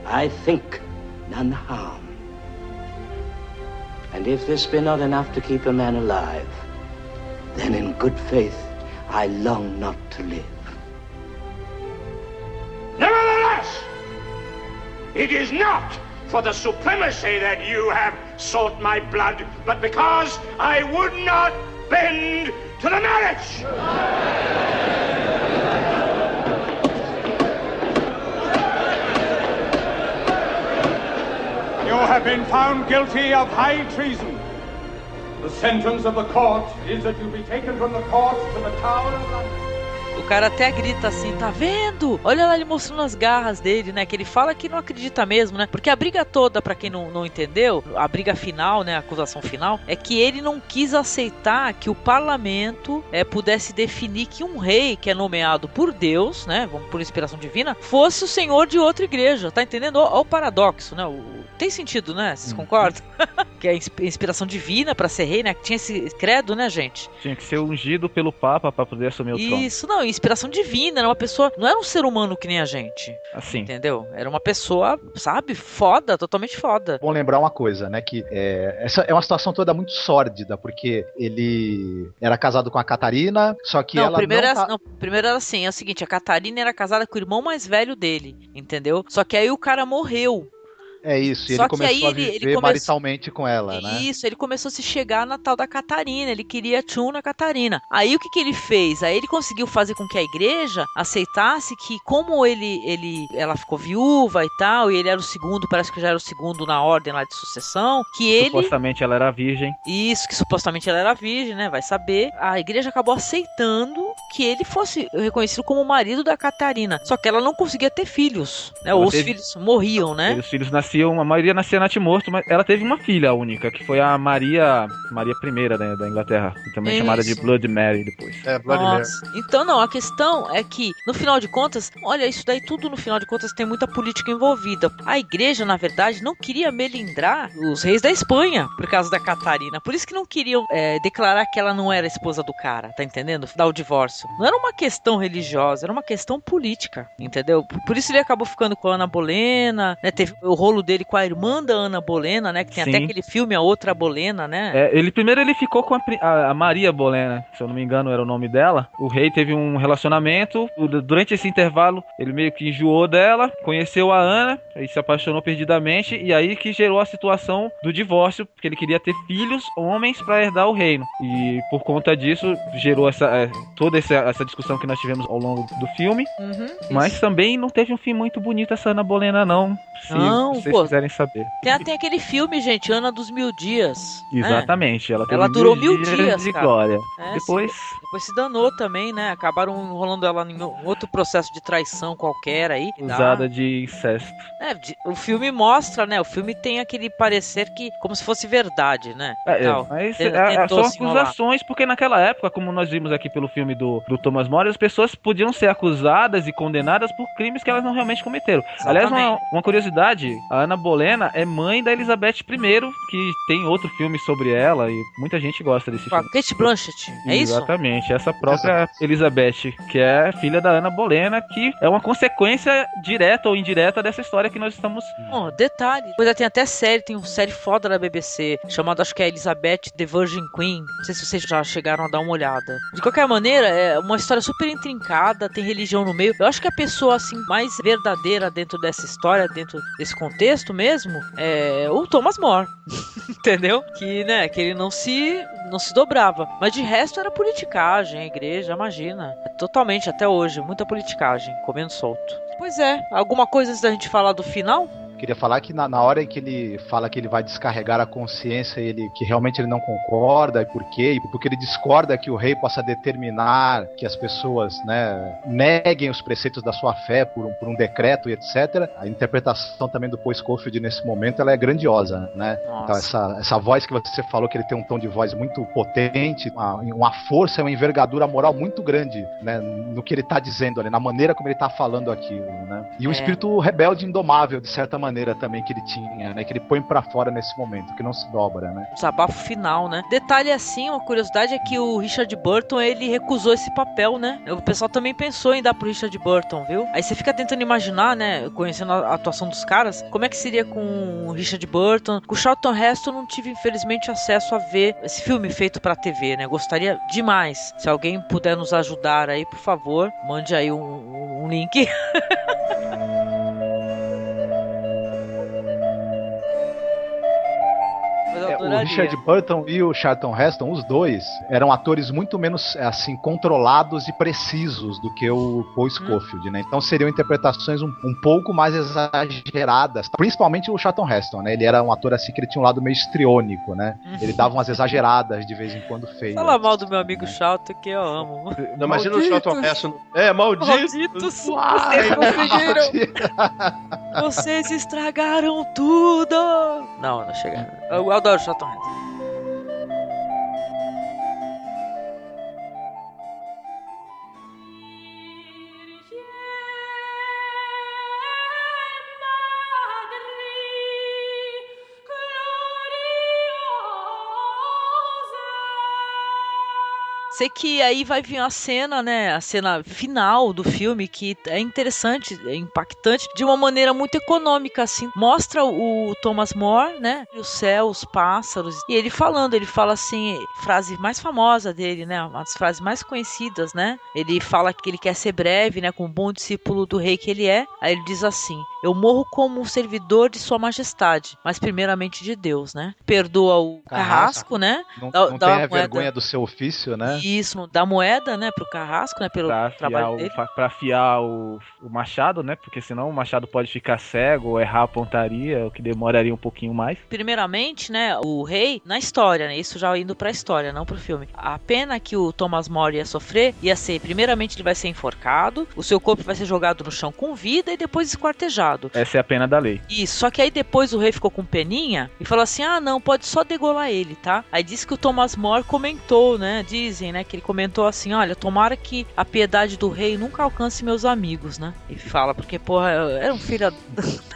I think none harm. And if this be not enough to keep a man alive, then in good faith I long not to live. Nevertheless, it is not for the supremacy that you have sought my blood, but because I would not bend to the marriage. You have been found guilty of high treason. The sentence of the court is that you be taken from the court to the Tower of London. O cara até grita assim, tá vendo? Olha lá ele mostrando as garras dele, né? Que ele fala que não acredita mesmo, né? Porque a briga toda, pra quem não entendeu, a briga final, né? A acusação final, é que ele não quis aceitar que o parlamento pudesse definir que um rei que é nomeado por Deus, né? Vamos por inspiração divina, fosse o senhor de outra igreja. Tá entendendo? Olha o paradoxo, né? Tem sentido, né? Vocês concordam? Que é inspiração divina pra ser rei, né? Que tinha esse credo, né, gente? Tinha que ser ungido pelo Papa pra poder assumir o trono. Isso, não, inspiração divina, era uma pessoa, não era um ser humano que nem a gente. Assim. Entendeu? Era uma pessoa, sabe, foda, totalmente foda. Bom lembrar uma coisa, né, que essa é uma situação toda muito sórdida, porque ele era casado com a Catarina, só que ela primeiro era assim, é o seguinte, a Catarina era casada com o irmão mais velho dele, entendeu? Só que aí o cara morreu. É isso, e ele começou a viver maritalmente com ela, né? Isso, ele começou a se chegar na tal da Catarina, ele queria tchum na Catarina. Aí o que ele fez? Aí ele conseguiu fazer com que a igreja aceitasse que como ela ficou viúva e tal, e ele era o segundo, parece que já era o segundo na ordem lá de sucessão, que ele... Supostamente ela era virgem. Isso, que supostamente ela era virgem, né? Vai saber. A igreja acabou aceitando que ele fosse reconhecido como o marido da Catarina. Só que ela não conseguia ter filhos, né? Ou os filhos morriam, né? Os filhos nasciam nasciam, a maioria nascia natimorto, mas ela teve uma filha única, que foi a Maria I, né, da Inglaterra, também chamada de Blood Mary depois. Blood Mary. Então não, a questão é que, no final de contas, olha, isso daí tudo no final de contas tem muita política envolvida. A igreja, na verdade, não queria melindrar os reis da Espanha por causa da Catarina, por isso que não queriam declarar que ela não era esposa do cara, tá entendendo? Dar o divórcio. Não era uma questão religiosa, era uma questão política, entendeu? Por isso ele acabou ficando com a Ana Bolena, né? Teve o rolo dele com a irmã da Ana Bolena, né? Que tem até aquele filme A Outra Bolena, né? Primeiro ele ficou com a Maria Bolena, se eu não me engano era o nome dela. O rei teve um relacionamento, durante esse intervalo ele meio que enjoou dela, conheceu a Ana, aí se apaixonou perdidamente, e aí que gerou a situação do divórcio, porque ele queria ter filhos, homens, para herdar o reino. E por conta disso gerou toda essa discussão que nós tivemos ao longo do filme. Mas também não teve um fim muito bonito essa Ana Bolena, não. Se vocês quiserem saber. Tem aquele filme, gente, Ana dos Mil Dias. Exatamente. Ela durou 1000 dias, de cara. glória. Depois se danou também, né? Acabaram enrolando ela em outro processo de traição qualquer aí. Usada de incesto. O filme mostra, né? O filme tem aquele parecer que como se fosse verdade, né? Mas são acusações, porque naquela época, como nós vimos aqui pelo filme do Thomas More, as pessoas podiam ser acusadas e condenadas por crimes que elas não realmente cometeram. Exatamente. Aliás, uma curiosidade, a Ana Bolena é mãe da Elizabeth I, que tem outro filme sobre ela e muita gente gosta desse filme. Kate Blanchett, é isso? Exatamente, essa própria Elizabeth, que é filha da Ana Bolena, que é uma consequência direta ou indireta dessa história que nós estamos... Detalhe, depois tem até tem uma série foda da BBC, chamada, acho que é Elizabeth The Virgin Queen, não sei se vocês já chegaram a dar uma olhada. De qualquer maneira, é uma história super intrincada, tem religião no meio. Eu acho que a pessoa, assim, mais verdadeira dentro dessa história, dentro desse contexto mesmo, é o Thomas More. Entendeu? Que, né, que ele não se dobrava. Mas de resto era politicagem, a igreja, imagina. Totalmente, até hoje, muita politicagem, comendo solto. Pois é, alguma coisa antes da gente falar do final? Queria falar que na hora em que ele fala que ele vai descarregar a consciência, que realmente ele não concorda, e por quê? E porque ele discorda que o rei possa determinar que as pessoas, né, neguem os preceitos da sua fé por um decreto e etc. A interpretação também do Paul Scofield nesse momento, ela é grandiosa, né? Nossa. Então essa voz que você falou, que ele tem um tom de voz muito potente, uma força, uma envergadura moral muito grande, né, no que ele está dizendo ali, na maneira como ele está falando aquilo, né? E um espírito rebelde indomável, de certa maneira também, que ele tinha, né? Que ele põe pra fora nesse momento, que não se dobra, né? Desabafo final, né? Detalhe assim, uma curiosidade é que o Richard Burton, ele recusou esse papel, né? O pessoal também pensou em dar pro Richard Burton, viu? Aí você fica tentando imaginar, né? Conhecendo a atuação dos caras, como é que seria com o Richard Burton. Com o Charlton Heston eu não tive, infelizmente, acesso a ver esse filme feito pra TV, né? Gostaria demais. Se alguém puder nos ajudar aí, por favor, mande aí um link. O Richard Burton e o Charlton Heston, os dois, eram atores muito menos, assim, controlados e precisos do que o Paul Scofield, né? Então seriam interpretações um pouco mais exageradas, principalmente o Charlton Heston, né? Ele era um ator, assim, que ele tinha um lado meio histriônico, né? Ele dava umas exageradas de vez em quando feias. Fala mal do meu amigo Charlton, que eu amo. Não, imagina o Charlton Heston. Malditos! Vocês conseguiram! Vocês estragaram tudo! Não chegaram. Eu adoro o Charlton Heston. Sei que aí vai vir a cena, né? A cena final do filme, que é interessante, é impactante, de uma maneira muito econômica, assim. Mostra o Thomas More, né? O céu, os pássaros. E ele fala assim, frase mais famosa dele, né? Uma das frases mais conhecidas, né? Ele fala que ele quer ser breve, né? Com um bom discípulo do rei que ele é. Aí ele diz assim: eu morro como um servidor de sua majestade, mas primeiramente de Deus, né? Perdoa o carrasco, né? Não tem a vergonha do seu ofício, né? Isso, dá moeda, né, pro carrasco, né, pelo trabalho dele. Pra afiar o machado, né, porque senão o machado pode ficar cego ou errar a pontaria, o que demoraria um pouquinho mais. Primeiramente, né, o rei, na história, né, isso já indo pra história, não pro filme. A pena que o Thomas More ia sofrer ia ser, primeiramente ele vai ser enforcado, o seu corpo vai ser jogado no chão com vida e depois esquartejado. degolado. Essa é a pena da lei. Isso, só que aí depois o rei ficou com peninha e falou assim, não, pode só degolar ele, tá? Aí disse que o Thomas More comentou, né, dizem, né, que ele comentou assim, olha, tomara que a piedade do rei nunca alcance meus amigos, né? E fala, porque, porra, era um filho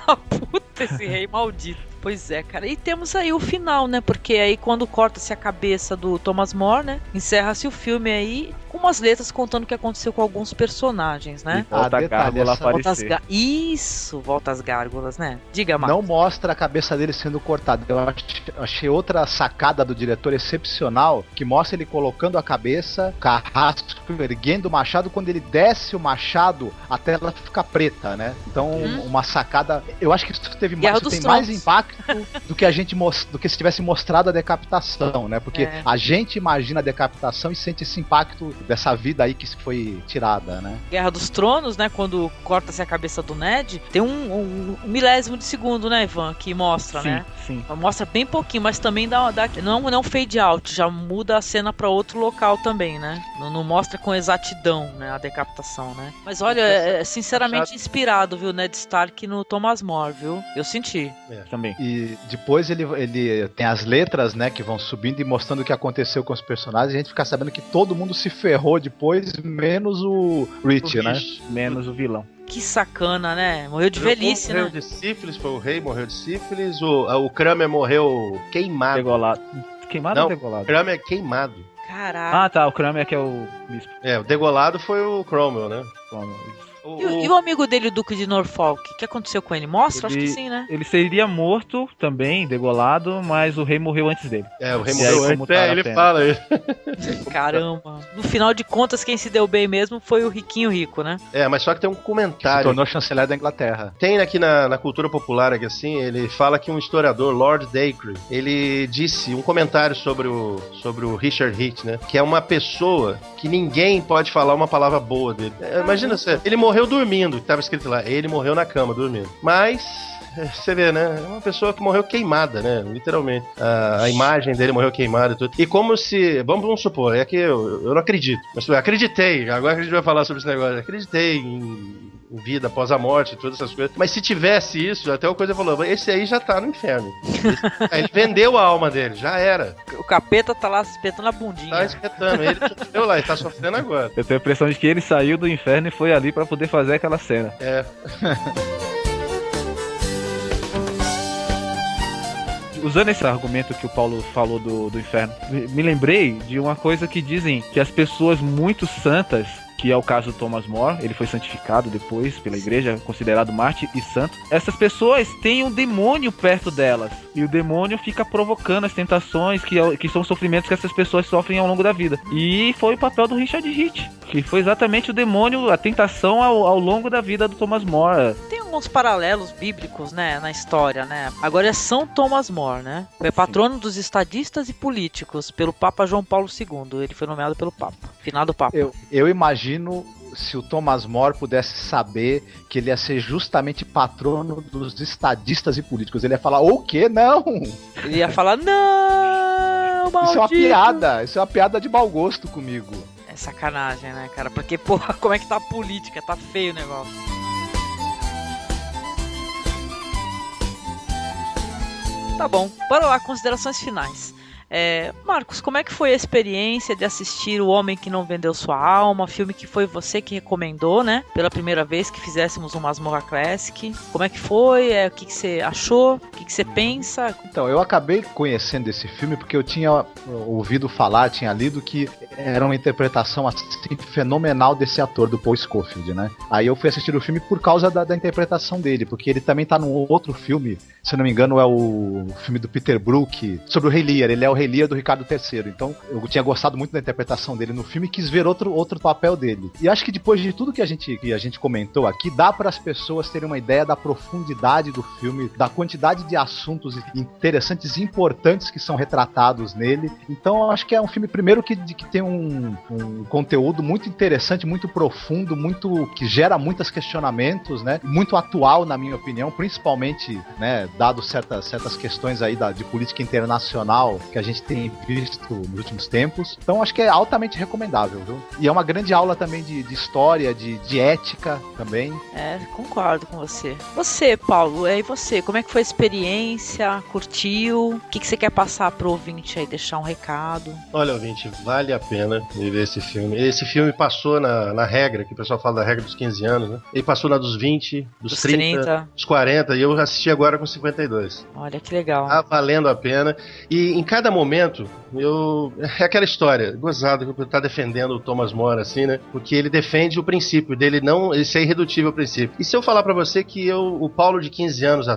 da puta esse rei maldito. Pois é, cara. E temos aí o final, né? Porque aí quando corta-se a cabeça do Thomas More, né? Encerra-se o filme aí com umas letras contando o que aconteceu com alguns personagens, né? E volta a gárgula aparecer. Isso, volta as gárgulas, né? Diga, Marcos. Não mostra a cabeça dele sendo cortada. Eu achei outra sacada do diretor excepcional, que mostra ele colocando a cabeça, carrasco, erguendo o machado. Quando ele desce o machado, a tela fica preta, né? Então, uma sacada... Eu acho que isso teve mais impacto do que se tivesse mostrado a decapitação, né? Porque a gente imagina a decapitação e sente esse impacto dessa vida aí que foi tirada, né? Guerra dos Tronos, né? Quando corta-se a cabeça do Ned, tem um milésimo de segundo, né, Ivan? Que mostra, sim, né? Sim. Mostra bem pouquinho, mas também dá não fade out, já muda a cena pra outro local também, né? Não mostra com exatidão, né? A decapitação, né? Mas olha, é sinceramente inspirado, viu, Ned Stark no Thomas More, viu? Eu senti. Também. E depois ele tem as letras, né, que vão subindo e mostrando o que aconteceu com os personagens, e a gente fica sabendo que todo mundo se ferrou depois, menos o Rich, né? Menos o vilão. Que sacana, né? Morreu de velhice, morreu né? De sífilis, foi o rei, morreu de sífilis, o Kramer morreu queimado. Degolado. Queimado ou degolado? O Kramer queimado. Caraca. Ah, tá, o Kramer que é o bispo. O degolado foi o Cromwell, né? E o amigo dele, o Duque de Norfolk, o que aconteceu com ele? Mostra? Acho que sim, né? Ele seria morto também, degolado, mas o rei morreu antes dele. O rei morreu antes, ele fala isso. Caramba. No final de contas, quem se deu bem mesmo foi o riquinho rico, né? Mas só que tem um comentário. Se tornou chanceler da Inglaterra. Tem aqui na cultura popular, aqui assim, ele fala que um historiador, Lord Dacre, ele disse um comentário sobre o Richard Heath, né? Que é uma pessoa que ninguém pode falar uma palavra boa dele. Imagina, ele morreu dormindo, estava escrito lá, ele morreu na cama, dormindo. Mas, você vê, né, é uma pessoa que morreu queimada, né, literalmente. A imagem dele morreu queimada e tudo. E como se, vamos supor, é que eu não acredito, mas eu acreditei, agora que a gente vai falar sobre esse negócio, acreditei em vida após a morte e todas essas coisas. Mas se tivesse isso, até o coisa falou, esse aí já tá no inferno. Ele vendeu a alma dele, já era. O capeta tá lá espetando a bundinha. Tá espetando, ele sofreu lá, ele tá sofrendo agora. Eu tenho a impressão de que ele saiu do inferno e foi ali pra poder fazer aquela cena. Usando esse argumento que o Paulo falou do inferno, me lembrei de uma coisa que dizem que as pessoas muito santas, que é o caso do Thomas More, ele foi santificado depois pela igreja, considerado mártir e santo. Essas pessoas têm um demônio perto delas, e o demônio fica provocando as tentações, que são sofrimentos que essas pessoas sofrem ao longo da vida. E foi o papel do Richard Heath, que foi exatamente o demônio, a tentação ao longo da vida do Thomas More. Tem alguns paralelos bíblicos, né, na história, né? Agora é São Thomas More, né? Foi patrono dos estadistas e políticos pelo Papa João Paulo II. Ele foi nomeado pelo Papa, finado Papa. Eu imagino se o Thomas More pudesse saber que ele ia ser justamente patrono dos estadistas e políticos. Ele ia falar, o quê? Não! Ele ia falar, não, maldito! Isso é uma piada de mau gosto comigo. É sacanagem, né, cara? Porque, porra, como é que tá a política? Tá feio o negócio. Tá bom, bora lá, considerações finais. Marcos, como é que foi a experiência de assistir O Homem que Não Vendeu Sua Alma, filme que foi você que recomendou, né? Pela primeira vez que fizéssemos um Masmorra Classic. Como é que foi? O que você achou? O que você pensa? Então, eu acabei conhecendo esse filme porque eu tinha ouvido falar, tinha lido que era uma interpretação assim, fenomenal desse ator, do Paul Scofield, né? Aí eu fui assistir o filme por causa da interpretação dele, porque ele também tá num outro filme, se eu não me engano é o filme do Peter Brook, sobre o Rei Lear. Ele é o Rei Lear do Ricardo III. Então eu tinha gostado muito da interpretação dele no filme e quis ver outro papel dele. E acho que depois de tudo que a gente comentou aqui, dá para as pessoas terem uma ideia da profundidade do filme, da quantidade de assuntos interessantes e importantes que são retratados nele. Então eu acho que é um filme, primeiro, que tem um conteúdo muito interessante, muito profundo, que gera muitos questionamentos, né? Muito atual, na minha opinião, principalmente, né, dado certas questões aí de política internacional que a gente tem visto nos últimos tempos. Então acho que é altamente recomendável, viu? E é uma grande aula também de história, de ética também. Concordo com você. Você, Paulo, e você? Como é que foi a experiência? Curtiu? O que você quer passar pro ouvinte aí? Deixar um recado? Olha, ouvinte, vale a pena ver esse filme. Esse filme passou na regra, que o pessoal fala da regra dos 15 anos, né? Ele passou na dos 20, dos 30, dos 40, e eu assisti agora com 52. Olha que legal. Tá valendo a pena. E em cada momento, é aquela história, gozado que tá defendendo o Thomas More, assim, né? Porque ele defende o princípio dele ele ser irredutível ao princípio. E se eu falar pra você que o Paulo de 15 anos,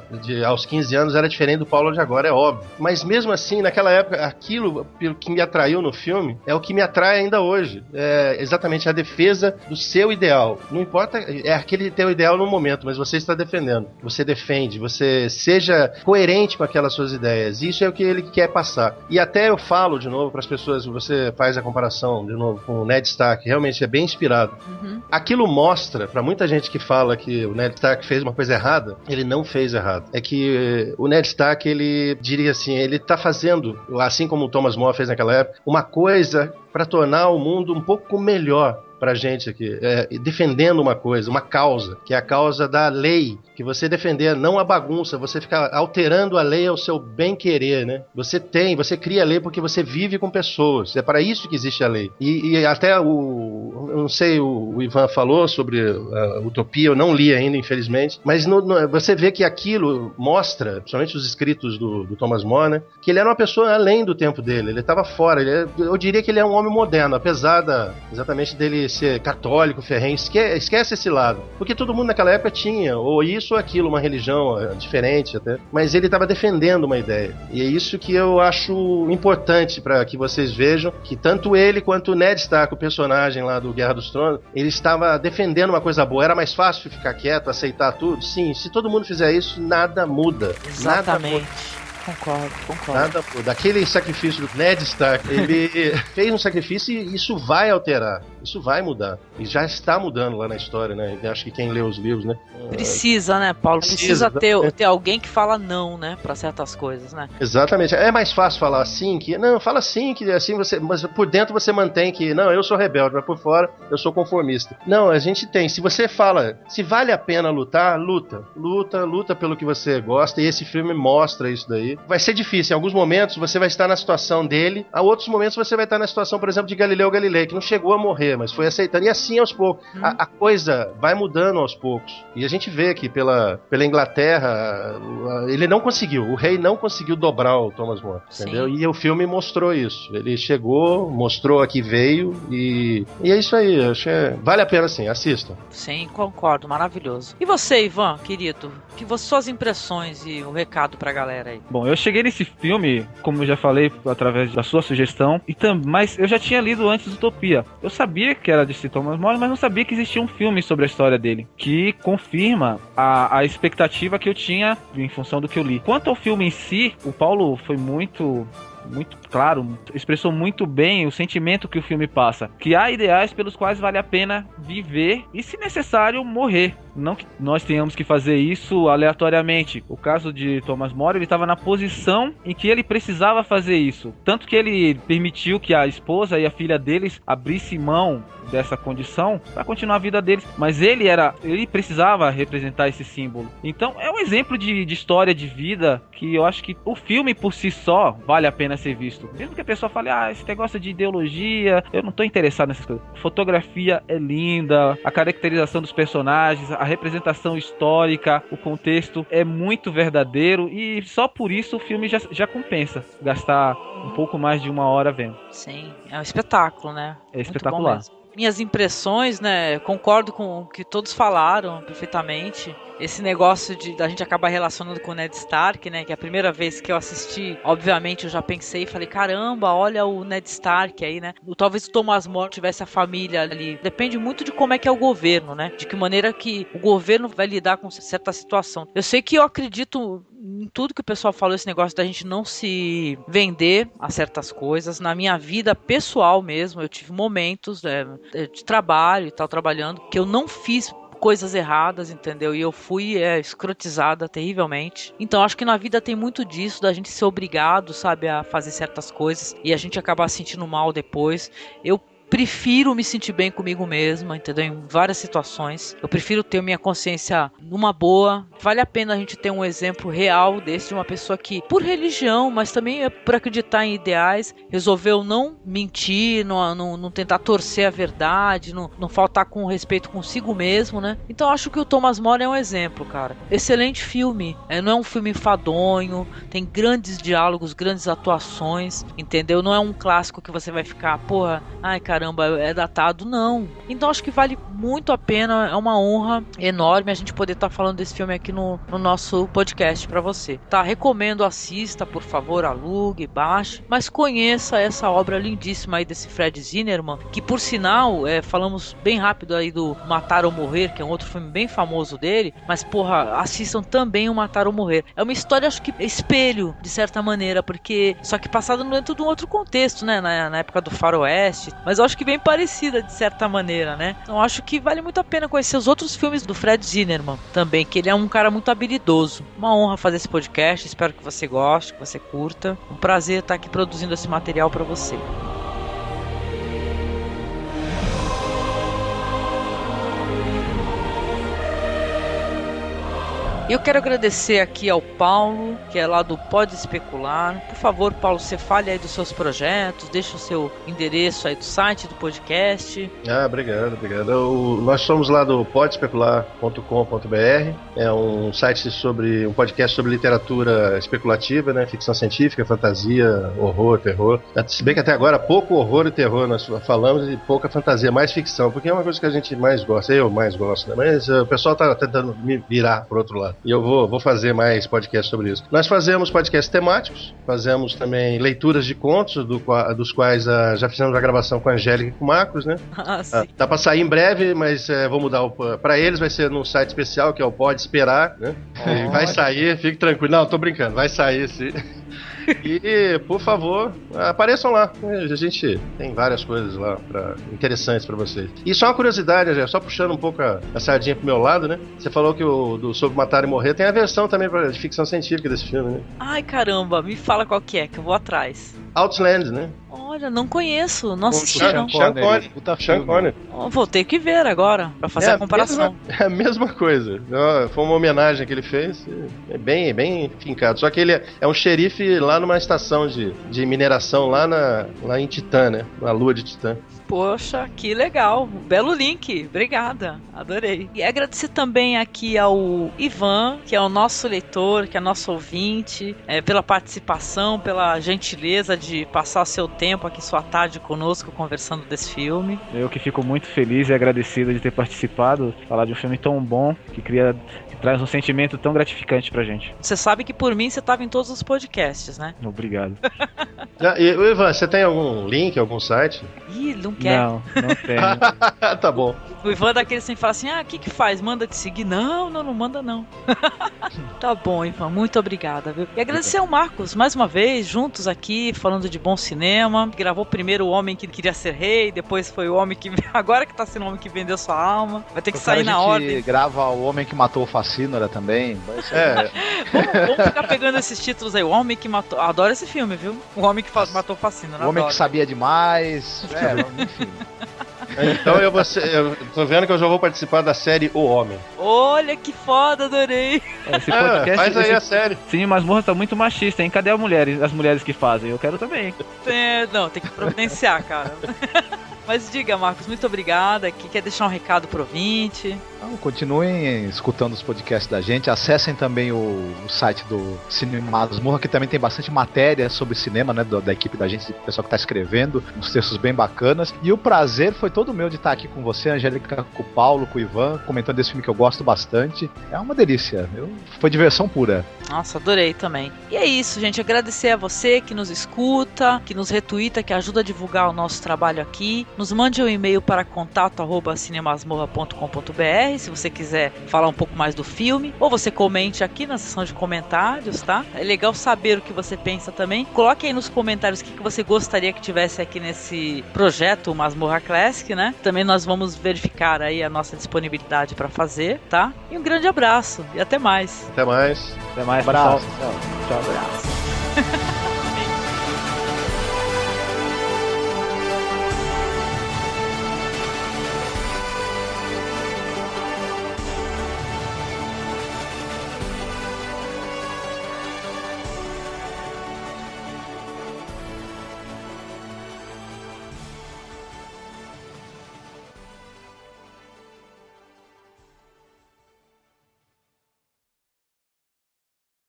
aos 15 anos, era diferente do Paulo de agora, é óbvio. Mas mesmo assim, naquela época, aquilo que me atraiu no filme é o que me atrai ainda hoje. É exatamente a defesa do seu ideal. Não importa, é aquele teu ideal no momento, mas você está defendendo. Você defende, você seja coerente com aquelas suas ideias. Isso é o que ele quer passar. E até eu falo de novo para as pessoas, você faz a comparação de novo com o Ned Stark, realmente é bem inspirado. Aquilo mostra, para muita gente que fala que o Ned Stark fez uma coisa errada, ele não fez errado. É que o Ned Stark, ele diria assim, ele tá fazendo, assim como o Thomas More fez naquela época, uma coisa para tornar o mundo um pouco melhor pra gente aqui, defendendo uma coisa, uma causa, que é a causa da lei, que você defender, não a bagunça, você ficar alterando a lei ao seu bem-querer, né? Você cria a lei porque você vive com pessoas, é para isso que existe a lei. E até eu não sei, o Ivan falou sobre a utopia, eu não li ainda, infelizmente, mas você vê que aquilo mostra, principalmente os escritos do Thomas More, né, que ele era uma pessoa além do tempo dele, ele estava fora, eu diria que ele é um homem moderno, apesar exatamente dele ser católico, ferrenho, esquece esse lado, porque todo mundo naquela época tinha, ou isso ou aquilo, uma religião diferente até, mas ele estava defendendo uma ideia, e é isso que eu acho importante para que vocês vejam, que tanto ele quanto o Ned Stark, o personagem lá do Guerra dos Tronos, ele estava defendendo uma coisa boa. Era mais fácil ficar quieto, aceitar tudo? Sim, se todo mundo fizer isso, nada muda. Exatamente. Nada muda. Concordo. Nada, pô. Daquele sacrifício do Ned Stark, ele fez um sacrifício e isso vai alterar. Isso vai mudar. E já está mudando lá na história, né? Eu acho que quem lê os livros, né? Precisa, né, Paulo? Precisa ter alguém que fala não, né? Pra certas coisas, né? Exatamente. É mais fácil falar assim que... Não, fala assim que assim você... Mas por dentro você mantém que... Não, eu sou rebelde, mas por fora eu sou conformista. Não, a gente tem. Se você fala... Se vale a pena lutar, luta. Luta pelo que você gosta. E esse filme mostra isso daí. Vai ser difícil. Em alguns momentos você vai estar na situação dele. A outros momentos você vai estar na situação, por exemplo, de Galileu Galilei, que não chegou a morrer, mas foi aceitando. E assim aos poucos. A coisa vai mudando aos poucos. E a gente vê que pela Inglaterra, ele não conseguiu. O rei não conseguiu dobrar o Thomas More. Entendeu? E o filme mostrou isso. Ele chegou, mostrou a que veio e é isso aí. Acho que vale a pena sim. Assistam. Sim, concordo. Maravilhoso. E você, Ivan, querido? Suas impressões e o recado pra galera aí? Bom, eu cheguei nesse filme, como eu já falei, através da sua sugestão, mas eu já tinha lido antes Utopia. Eu sabia que era de Thomas More, mas não sabia que existia um filme sobre a história dele, que confirma a expectativa que eu tinha em função do que eu li. Quanto ao filme em si, o Paulo foi muito claro, expressou muito bem o sentimento que o filme passa, que há ideais pelos quais vale a pena viver e, se necessário, morrer. Não que nós tenhamos que fazer isso aleatoriamente. O caso de Thomas More, ele estava na posição em que ele precisava fazer isso, tanto que ele permitiu que a esposa e a filha deles abrissem mão dessa condição para continuar a vida deles, mas ele precisava representar esse símbolo. Então é um exemplo de história de vida que eu acho que o filme por si só vale a pena ser visto, mesmo que a pessoa fale, esse negócio de ideologia, eu não tô interessado nessas coisas. A fotografia é linda, a caracterização dos personagens, a representação histórica, o contexto é muito verdadeiro e só por isso o filme já compensa gastar um pouco mais de 1 hora vendo. Sim, é um espetáculo, né? É espetacular. Minhas impressões, né, concordo com o que todos falaram perfeitamente. Esse negócio da gente acabar relacionando com o Ned Stark, né, que é a primeira vez que eu assisti, obviamente eu já pensei e falei, caramba, olha o Ned Stark aí, né. Talvez o Thomas More tivesse a família ali. Depende muito de como é que é o governo, né, de que maneira que o governo vai lidar com certa situação. Eu sei que eu acredito em tudo que o pessoal falou, esse negócio da gente não se vender a certas coisas. Na minha vida pessoal mesmo, eu tive momentos de trabalho e tal, trabalhando, que eu não fiz coisas erradas, entendeu? E eu fui escrotizada terrivelmente. Então acho que na vida tem muito disso, da gente ser obrigado, sabe, a fazer certas coisas e a gente acabar se sentindo mal depois. Eu prefiro me sentir bem comigo mesma, entendeu? Em várias situações. Eu prefiro ter minha consciência numa boa. Vale a pena a gente ter um exemplo real desse, de uma pessoa que, por religião, mas também por acreditar em ideais, resolveu não mentir, não tentar torcer a verdade, não faltar com respeito consigo mesmo, né? Então acho que o Thomas More é um exemplo, cara. Excelente filme. Não é um filme enfadonho, tem grandes diálogos, grandes atuações, entendeu? Não é um clássico que você vai ficar, porra, ai, caramba, é datado, não. Então acho que vale muito a pena, é uma honra enorme a gente poder estar falando desse filme aqui no nosso podcast pra você. Tá, recomendo, assista, por favor, alugue, baixe, mas conheça essa obra lindíssima aí desse Fred Zinnemann, que por sinal, falamos bem rápido aí do Matar ou Morrer, que é um outro filme bem famoso dele, mas porra, assistam também o Matar ou Morrer. É uma história, acho que espelho, de certa maneira, porque só que passada dentro de um outro contexto, né, na época do faroeste, mas eu acho que bem parecida de certa maneira, né? Então acho que vale muito a pena conhecer os outros filmes do Fred Zinnemann também, que ele é um cara muito habilidoso. Uma honra fazer esse podcast, espero que você goste, que você curta. Um prazer estar aqui produzindo esse material para você. E eu quero agradecer aqui ao Paulo, que é lá do Pode Especular. Por favor, Paulo, você fale aí dos seus projetos, deixa o seu endereço aí do site, do podcast. Obrigado. Nós somos lá do podespecular.com.br. É um site um podcast sobre literatura especulativa, né? Ficção científica, fantasia, horror, terror. Se bem que até agora pouco horror e terror nós falamos e pouca fantasia, mais ficção, porque é uma coisa que a gente mais gosta, eu mais gosto, né? Mas o pessoal tá tentando me virar pro outro lado. E eu vou fazer mais podcasts sobre isso. Nós fazemos podcasts temáticos, fazemos também leituras de contos, dos quais já fizemos a gravação com a Angélica e com o Marcos, né? Tá pra sair em breve, mas vou mudar pra eles, vai ser num site especial, que é o Pode Esperar, né? Vai sair, fique tranquilo. Não, tô brincando, vai sair sim. E, por favor, apareçam lá. A gente tem várias coisas lá interessantes pra vocês. E só uma curiosidade, só puxando um pouco a sardinha pro meu lado, né? Você falou que do Sobre Matar e Morrer tem a versão também de ficção científica desse filme, né? Ai, caramba, me fala qual que eu vou atrás. Outland, né? Olha, não conheço, não assisti não. Sean Connery. Vou ter que ver agora, pra fazer a comparação. É a mesma coisa. Foi uma homenagem que ele fez, é bem fincado. Só que ele é um xerife lá numa estação de mineração lá em Titã, né? Na lua de Titã. Poxa, que legal. Belo link. Obrigada. Adorei. E agradecer também aqui ao Ivan, que é o nosso leitor, que é nosso ouvinte, pela participação, pela gentileza de passar seu tempo aqui, sua tarde conosco, conversando desse filme. Eu que fico muito feliz e agradecido de ter participado, falar de um filme tão bom, que traz um sentimento tão gratificante pra gente. Você sabe que por mim você estava em todos os podcasts, né? Obrigado. Ivan, você tem algum link, algum site? Ih, não quer. Não tenho. Tá bom. O Ivan daquele assim fala assim, o que faz? Manda te seguir? Não manda não. Tá bom, Ivan, muito obrigada, viu? E agradecer ao Marcos, mais uma vez, juntos aqui, falando de bom cinema. Gravou primeiro O Homem que Queria Ser Rei, depois foi o Homem que... Agora que tá sendo o Homem que Vendeu Sua Alma. Vai ter que sair na ordem. Grava O Homem que Matou o Facínora também. Vamos ficar pegando esses títulos aí. O Homem que Matou... Adoro esse filme, viu? O Homem que Matou o Facínora. O Homem que Sabia Demais. Enfim. Então eu tô vendo que eu já vou participar da série O Homem. Olha que foda, adorei. Esse podcast, faz aí a série. Cine Masmorra tá muito machista, hein? Cadê as mulheres que fazem? Eu quero também. Não, tem que providenciar, cara. Mas diga, Marcos, muito obrigada. Aqui quer deixar um recado pro ouvinte? Então, continuem escutando os podcasts da gente, acessem também o site do Cine Masmorra, que também tem bastante matéria sobre cinema, né, da equipe da gente, do pessoal que tá escrevendo, uns textos bem bacanas. E o prazer foi todo meu de estar aqui com você, Angélica, com o Paulo, com o Ivan, comentando desse filme que eu gosto bastante. É uma delícia, foi diversão pura. Nossa, adorei também. E é isso, gente, agradecer a você que nos escuta, que nos retuita, que ajuda a divulgar o nosso trabalho aqui. Nos mande um e-mail para contato@cinemasmorra.com.br se você quiser falar um pouco mais do filme, ou você comente aqui na seção de comentários, tá? É legal saber o que você pensa também. Coloque aí nos comentários o que você gostaria que tivesse aqui nesse projeto Masmorra Classic, né? Também nós vamos verificar aí a nossa disponibilidade para fazer, tá? E um grande abraço e até mais. Até mais. Até mais, abraço. Tchau. Abraço.